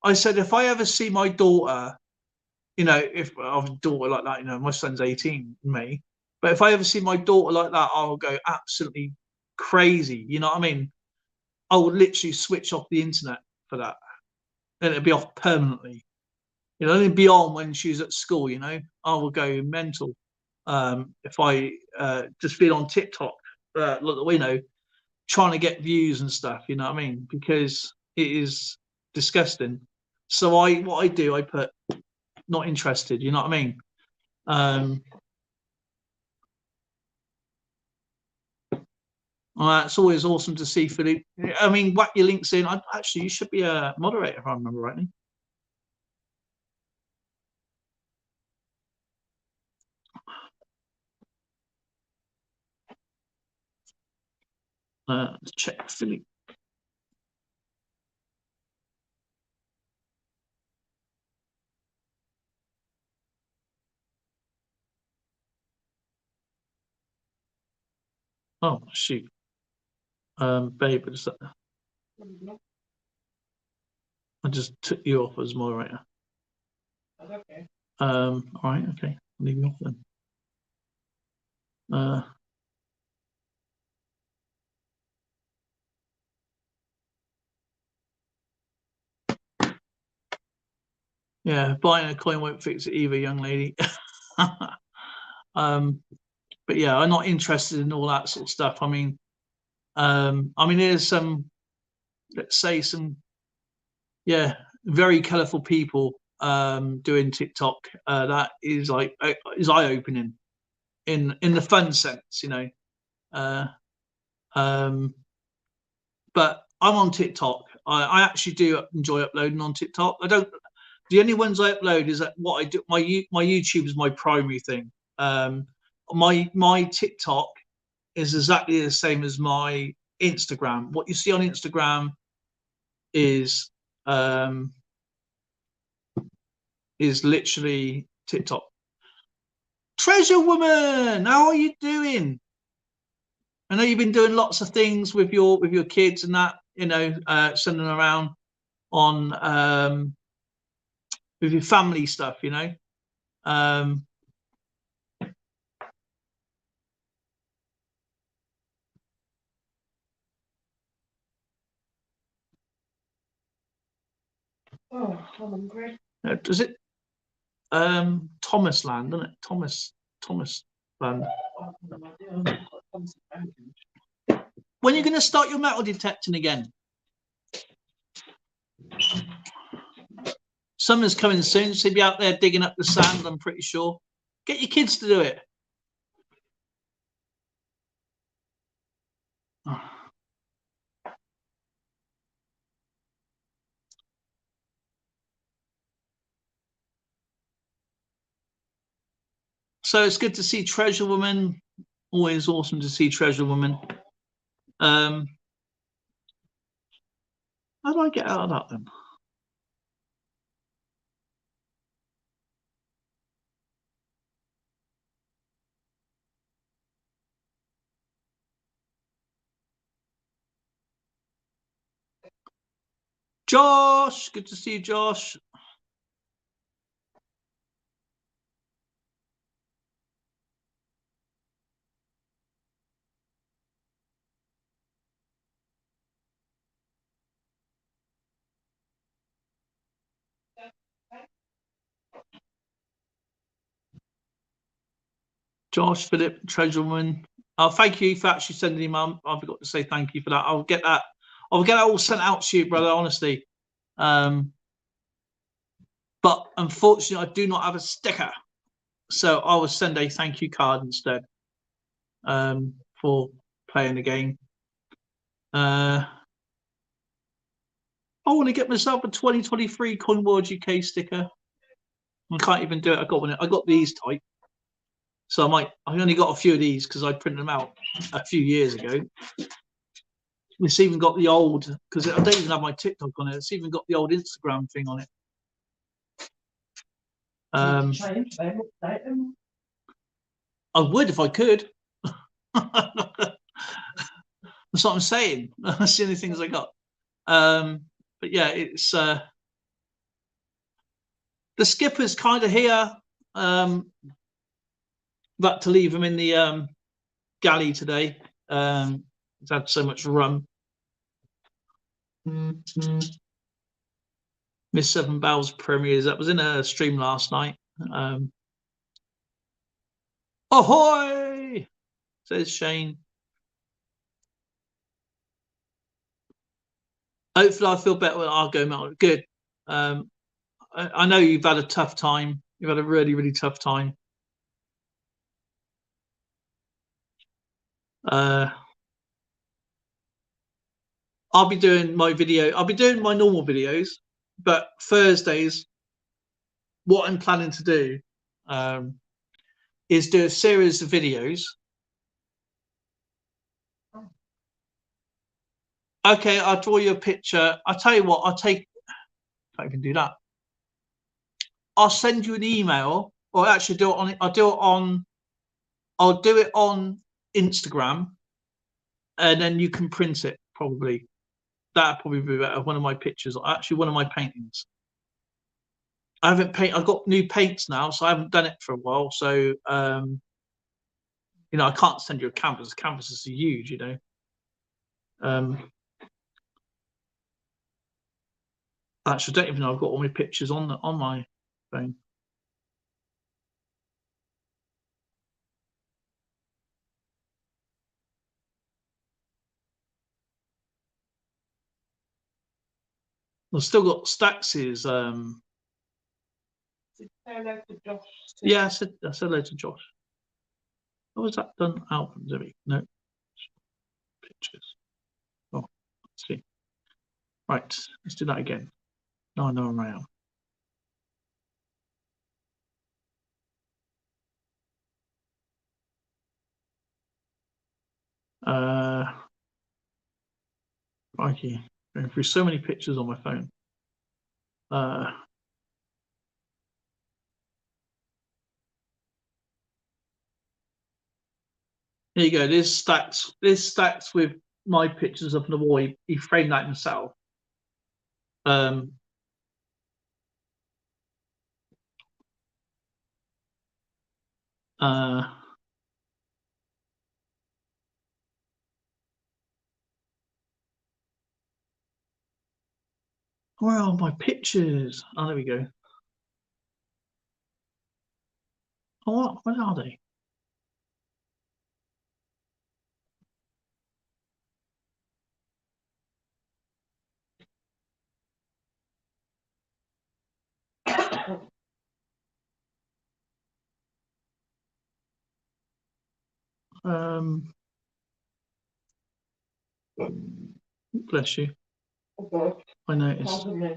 I said, if I ever see my daughter, if I have a daughter like that, my son's 18 in May, but if I ever see my daughter like that, I'll go absolutely crazy. You know what I mean? I would literally switch off the internet for that, and it'd be off permanently. Only beyond when she's at school, I will go mental. If I just feel on TikTok, trying to get views and stuff, you know what I mean? Because it is disgusting. So what I do, I put not interested, you know what I mean? It's always awesome to see Philip. I mean, whack your links in. Actually, you should be a moderator, if I remember rightly. Let's check Philip. Oh, shoot. Babe, I just took you off as moderator. Okay. All right, okay. Leave me off then. Yeah, buying a coin won't fix it either, young lady. But yeah, I'm not interested in all that sort of stuff. I mean, there's some, let's say, yeah, very colourful people doing TikTok. That is is eye-opening in the fun sense, But I'm on TikTok. I actually do enjoy uploading on TikTok. The only ones I upload is that what I do. My YouTube is my primary thing. My TikTok is exactly the same as my Instagram. What you see on Instagram is literally TikTok. Treasure Woman, how are you doing? I know you've been doing lots of things with your kids and that, sending around on with your family stuff, Oh, I'm hungry. Does it Thomas Land, doesn't it? Thomas Land. When are you going to start your metal detecting again? Summer's coming soon, so you'll be out there digging up the sand, I'm pretty sure. Get your kids to do it. So it's good to see Treasure Woman. Always awesome to see Treasure Woman. How do I get out of that then? Josh, good to see you, Josh. Josh, Philip, Treasure Woman. Oh, thank you for actually sending him. I forgot to say thank you for that. I'll get that all sent out to you, brother. Honestly, but unfortunately, I do not have a sticker, so I will send a thank you card instead for playing the game. I want to get myself a 2023 Coin World UK sticker. I can't even do it. I got one. I got these type. So I only got a few of these because I printed them out a few years ago. It's even got the old, because I don't even have my TikTok on it. It's even got the old Instagram thing on it. Change them, update them. I would if I could. That's what I'm saying. That's the only things I got. But yeah, it's the skipper's kind of here. But to leave him in the galley today. He's had so much rum. Miss Seven Bells premieres. That was in a stream last night. Ahoy! Says Shane. Hopefully, I feel better when I go out. Good. I know you've had a tough time. You've had a really, really tough time. I'll be doing my video. I'll be doing my normal videos, but Thursdays, what I'm planning to do is do a series of videos. Okay, I'll draw you a picture. I'll tell you what. I can't even do that. I'll send you an email, or actually do it on. I'll do it on Instagram, and then you can print it. Probably that'd probably be better. One of my pictures, actually, one of my paintings. I haven't paint. I've got new paints now, so I haven't done it for a while. So you know, I can't send you a canvas. Canvases are huge, you know. Actually, I don't even know I've got all my pictures on my phone. I've still got Stax's. Hello to Josh. Yeah, I said hello to Josh. What was that done out? No pictures. Oh, let's see. Right, let's do that again. No, I know I'm around. Crikey, going through so many pictures on my phone. There you go. This stacks with my pictures up on the wall. He framed that himself. Where are my pictures? Oh, there we go. Oh, where are they? Bless you. Oh, God. I noticed. Pardon me.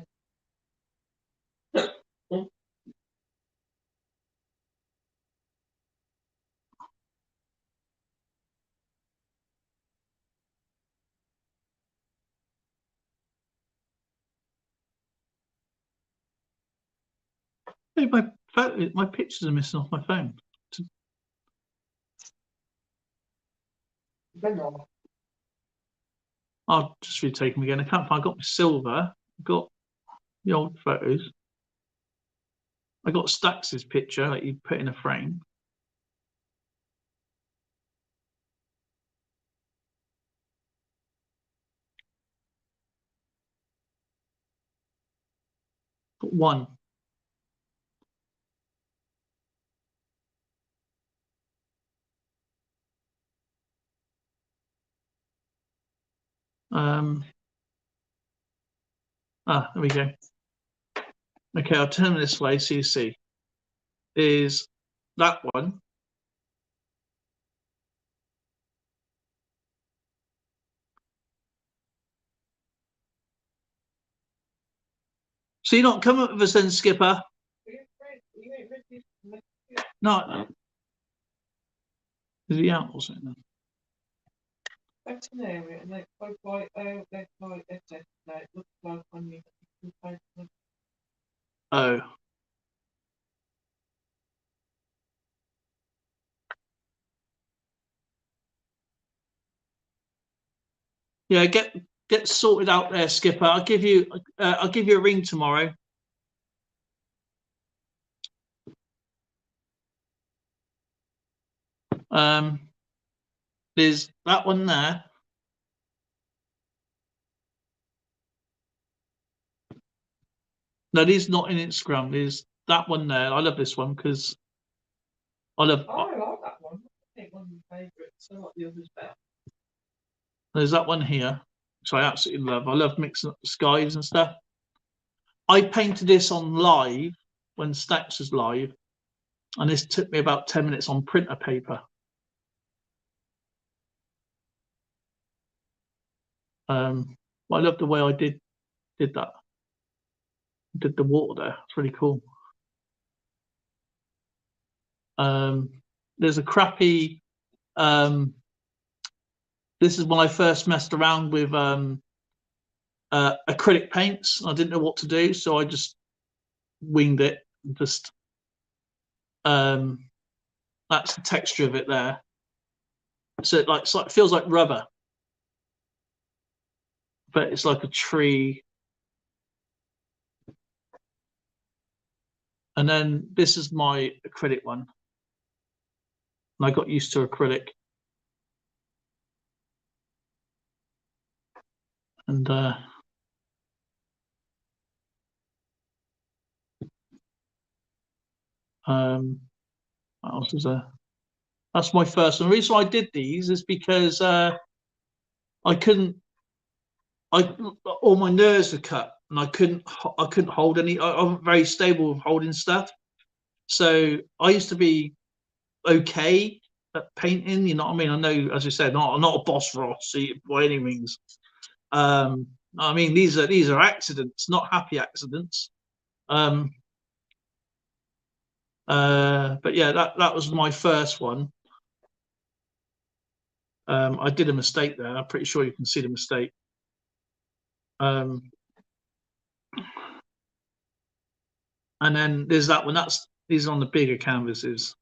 Hey, my pictures are missing off my phone. Been on. I'll just retake them again. I can't find. I got my silver. Got the old photos. I got Stax's picture that you put in a frame. Got one. There we go. Okay, I'll turn this way so you see. Is that one. So you're not coming up with us then, Skipper? No. Is he out or something? Veterinarian, and they go by OFISS. No, it looks like on you. Oh. Yeah, get sorted out there, Skipper. I'll give you a ring tomorrow. There's that one there. No, these not in Instagram. There's that one there. I love this one because I love. Oh, I like that one. I think one of my favourites. I like the others better. There's that one here, which I absolutely love. I love mixing up the skies and stuff. I painted this on live when Stax was live, and this took me about 10 minutes on printer paper. I love the way I did that. Did the water there. It's really cool. There's a crappy. This is when I first messed around with acrylic paints. I didn't know what to do, so I just winged it. Just that's the texture of it there. So it feels like rubber, but it's like a tree. And then this is my acrylic one. And I got used to acrylic. And what else is there? That's my first one. The reason I did these is because I couldn't. All my nerves were cut, and I couldn't hold any. I'm very stable with holding stuff, so I used to be okay at painting. You know what I mean? I know, as I said, I'm not a Boss Ross by any means. I mean, these are accidents, not happy accidents. But yeah, that was my first one. I did a mistake there. I'm pretty sure you can see the mistake. And then there's that one. These are on the bigger canvases.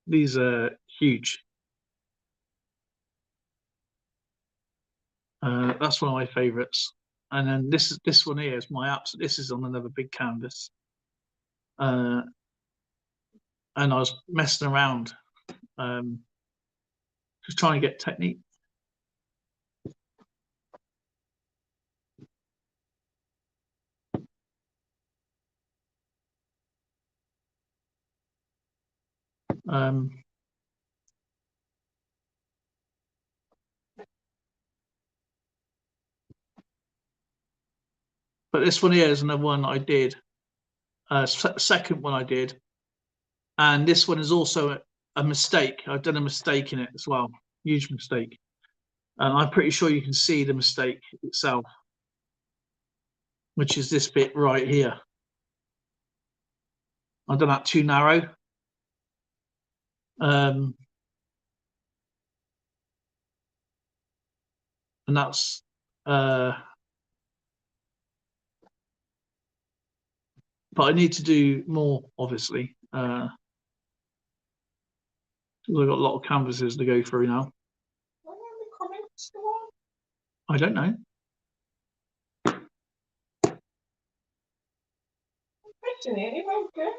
These are huge. That's one of my favorites. And then this one here is my absolute. This is on another big canvas. And I was messing around, just trying to get technique. But this one here is another one I did. Second one I did, and this one is also a mistake. I've done a mistake in it as well, huge mistake. And I'm pretty sure you can see the mistake itself, which is this bit right here. I've done that too narrow. And that's but I need to do more, obviously. I've got a lot of canvases to go through now. What are the comments go on? I don't know. Written it, it won't go.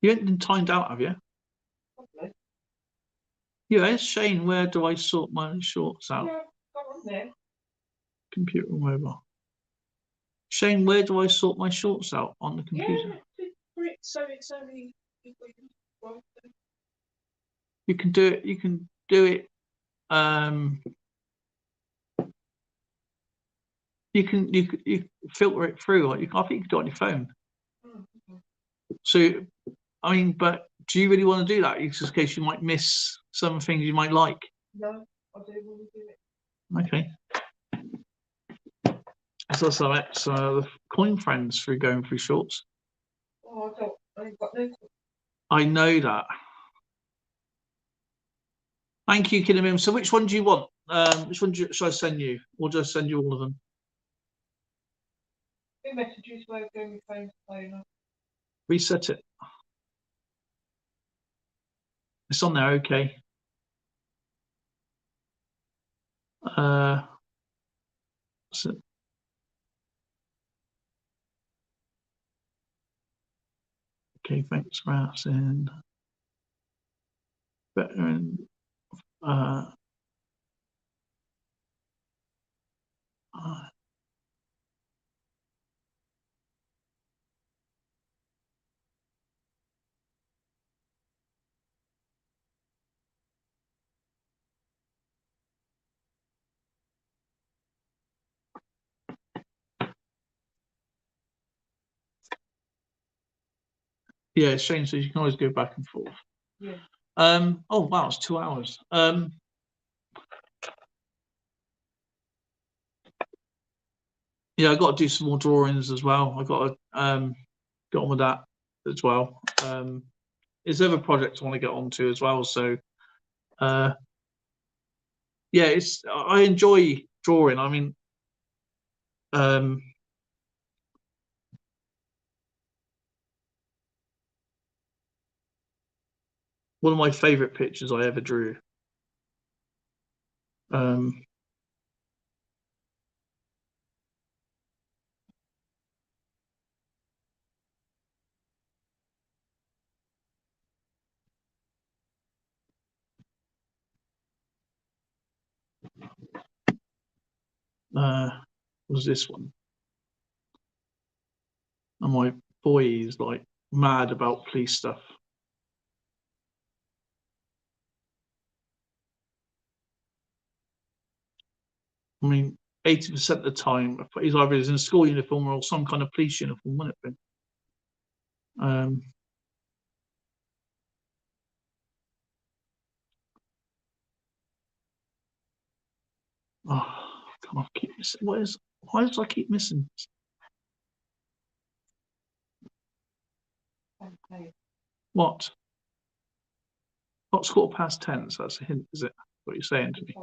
You haven't been timed out, have you? Probably. Yes, Shane, where do I sort my shorts out? Yeah, go on then. Computer and mobile. Shane, where do I sort my shorts out on the computer? Yeah, for it so it's only. You can do it. You can do it. You filter it through. Like I think you can do it on your phone. So, I mean, but do you really want to do that? Just in case you might miss some things you might like. No, I do want to do it. Okay. So that's the coin friends through going through shorts. Oh, I've got no. I know that. Thank you, Kinnemim. So which one do you want? Which one should I send you? Or just send you all of them? Who messages where going my phone's playing off? Reset it. It's on there, okay. So, okay, thanks for asking. Veteran. Yeah, Shane says you can always go back and forth. Yeah. Oh wow, it's 2 hours. Yeah, I got to do some more drawings as well. I got to get on with that as well. There's other projects I want to get onto as well. So yeah, I enjoy drawing. I mean, one of my favorite pictures I ever drew. Was this one. And my boy is like mad about police stuff. I mean, 80% of the time, he's either in a school uniform or some kind of police uniform, wouldn't it be? Oh, come on, keep missing. Why does I keep missing? Okay. What? What's 10:15? So that's a hint, is it? What you're saying to me?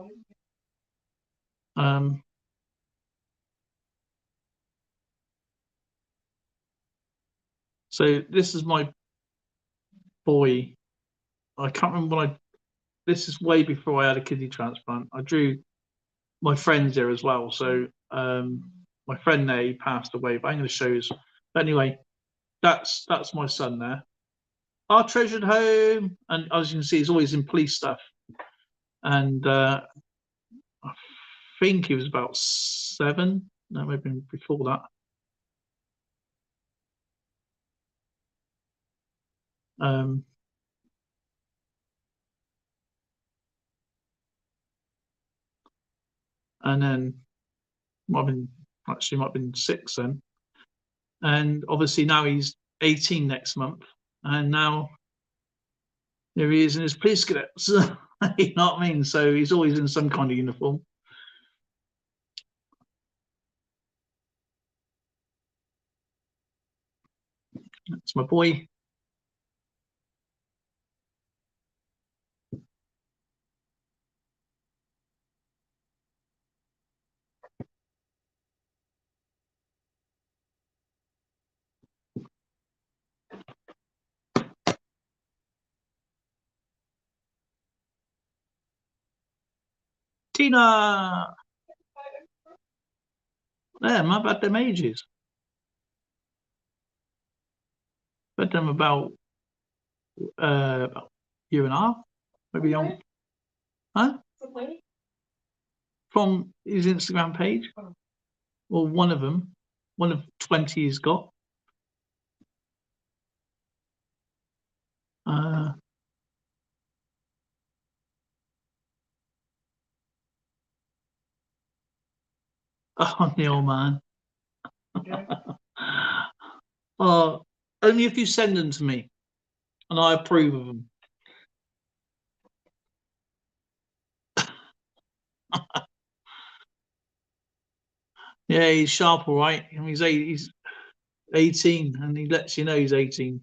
So this is my boy. I can't remember when this is way before I had a kidney transplant. I drew my friends here as well. So my friend there, he passed away, but I'm going to show you. But anyway, that's my son there. Our treasured home, and as you can see, he's always in police stuff. And I think he was about 7. No, maybe before that. And then might have been 6 then. And obviously now he's 18 next month, and now There he is in his police cadets. You know what I mean? So he's always in some kind of uniform. That's my boy. Tina! Yeah, my bad them ages. But them about a year and a half, maybe on. Huh? From where? From his Instagram page. Well, one of them, one of 20 he's got. Oh, the old man. Yeah. Oh, only if you send them to me, and I approve of them. Yeah, he's sharp, all right. I mean, he's 18, and he lets you know he's 18.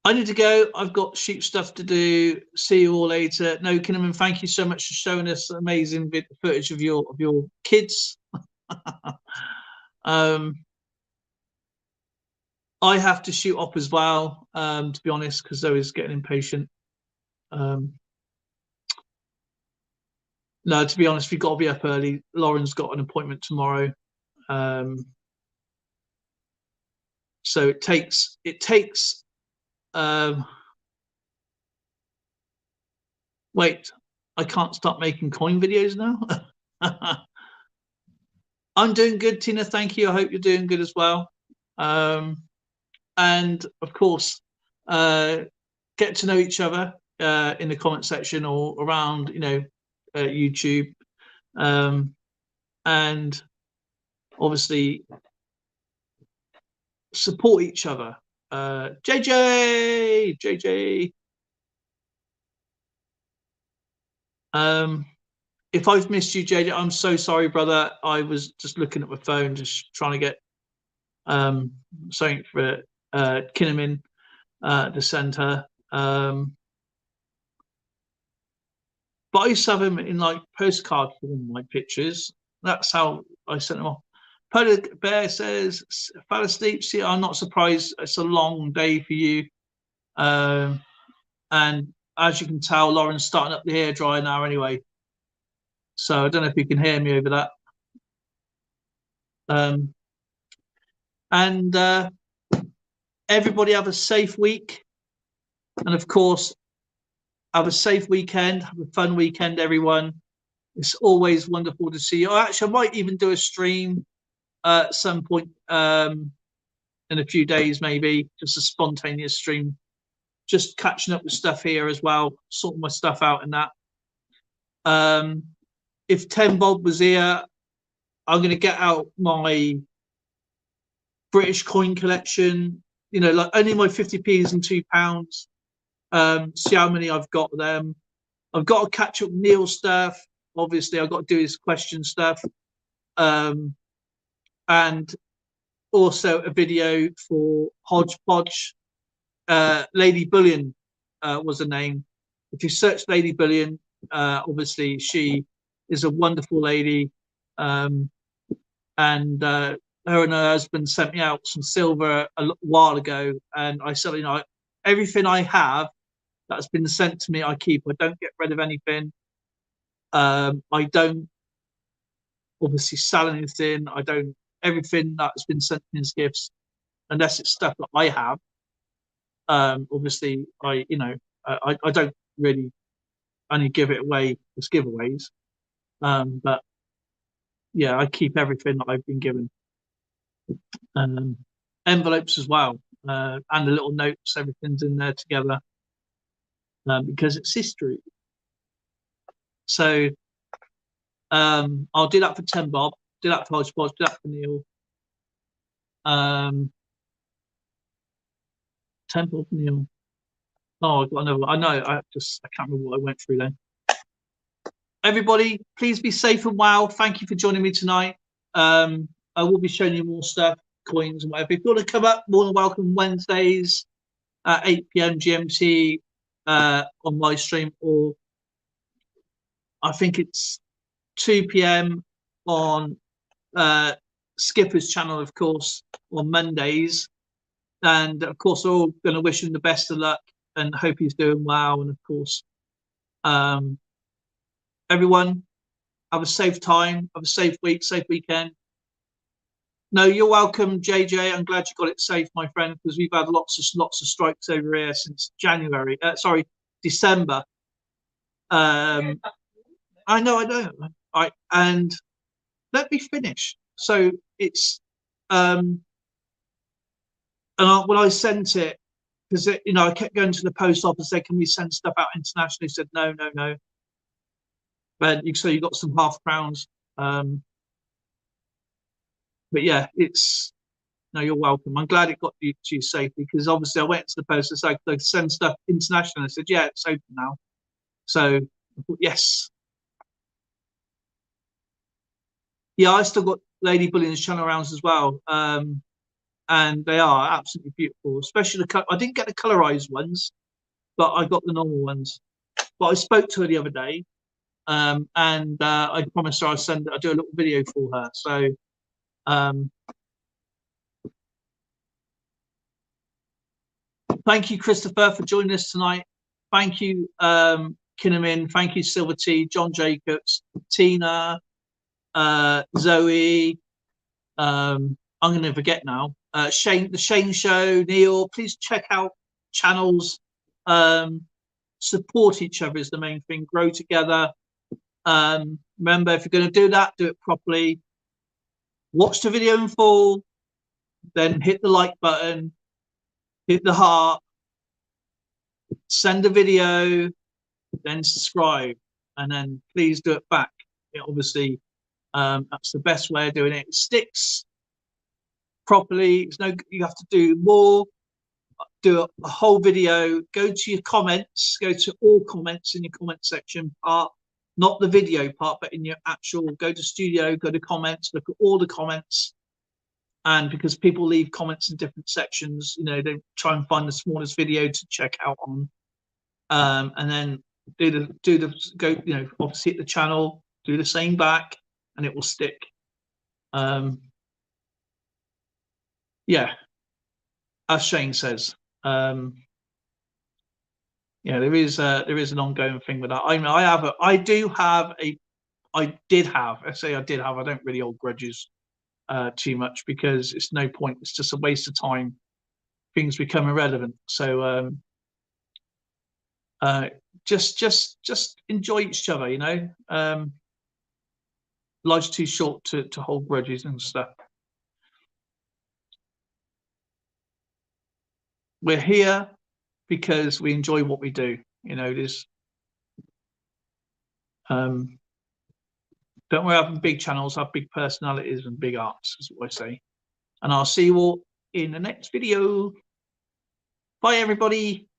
I need to go. I've got sheep stuff to do. See you all later. No, Kinnaman, thank you so much for showing us amazing footage of your kids. I have to shoot up as well, to be honest, because Zoe's getting impatient. No, to be honest, we've got to be up early. Lauren's got an appointment tomorrow. So it takes wait, I can't start making coin videos now. I'm doing good, Tina. Thank you. I hope you're doing good as well. And of course, get to know each other in the comment section or around, YouTube, and obviously support each other. JJ. If I've missed you, JJ, I'm so sorry, brother. I was just looking at my phone, just trying to get something for Kinnaman to send her. But I used to have him in like postcard form, my pictures. That's how I sent them off. Polar Bear says, fell asleep. See, I'm not surprised. It's a long day for you. And as you can tell, Lauren's starting up the hairdryer now anyway. So I don't know if you can hear me over that. And everybody have a safe week. And of course, have a safe weekend. Have a fun weekend, everyone. It's always wonderful to see you. Actually, I might even do a stream at some point in a few days, maybe just a spontaneous stream, just catching up with stuff here as well, sorting my stuff out and that. If 10 Bob was here, I'm going to get out my British coin collection, like only my 50p's and £2. See how many I've got of them. I've got to catch up Neil stuff. Obviously, I've got to do his question stuff. And also a video for Hodgepodge. Lady Bullion was the name. If you search Lady Bullion, obviously she is a wonderful lady. And her and her husband sent me out some silver a while ago. And I said, everything I have that's been sent to me, I keep. I don't get rid of anything. I don't obviously sell anything. I don't. Everything that's been sent to me as gifts, unless it's stuff that I have. Obviously, I don't really only give it away as giveaways. But yeah, I keep everything that I've been given. Envelopes as well, and the little notes. Everything's in there together because it's history. So I'll do that for 10 Bob, do that for Hodgepodge, do that for Neil. Temple of Neil. Oh, I got another one. I know. I can't remember what I went through then. Everybody, please be safe and well. Thank you for joining me tonight. I will be showing you more stuff, coins and whatever. If you want to come up, more than welcome. Wednesdays at 8 p.m. GMT on my stream, or I think it's 2 p.m. on Skipper's channel, of course, on Mondays. And of course, we're all going to wish him the best of luck and hope he's doing well. And of course, everyone, have a safe time, have a safe week, safe weekend. No, you're welcome, JJ. I'm glad you got it safe, my friend, because we've had lots of strikes over here since December. I know. All right, and let me finish. So it's and when I sent it, because I kept going to the post office, said, "Can we send stuff out internationally?" Said no. But so you got some half crowns. But yeah, you're welcome. I'm glad it got to you safely, because obviously I went to the post and said, "They send stuff international." I said, "Yeah, it's open now." So I thought, yes. Yeah, I still got Lady Bullion's channel rounds as well. And they are absolutely beautiful, especially I didn't get the colorized ones, but I got the normal ones. But I spoke to her the other day, and I promised her I'd do a little video for her. So thank you, Christopher, for joining us tonight. Thank you, Kinnamin. Thank you, Silver T, John Jacobs, Tina, Zoe. I'm going to forget now. Shane, the Shane Show, Neil. Please check out channels. Support each other is the main thing. Grow together. Remember, if you're going to do that, do it properly. Watch the video in full, then hit the like button, hit the heart, send a video, then subscribe, and then please do it back. Obviously, that's the best way of doing it. It sticks properly. You have to do more. Do a whole video. Go to your comments. Go to all comments in your comment section part. Not the video part, but in your actual, go to studio, go to comments, look at all the comments. And because people leave comments in different sections, they try and find the smallest video to check out on. And then obviously hit the channel, do the same back, and it will stick. Yeah, as Shane says, there is an ongoing thing with that. I don't really hold grudges too much, because it's no point. It's just a waste of time. Things become irrelevant. So just enjoy each other. Life's too short to hold grudges and stuff. We're here because we enjoy what we do. Don't worry, having big channels, have big personalities and big arts, is what I say. And I'll see you all in the next video. Bye, everybody.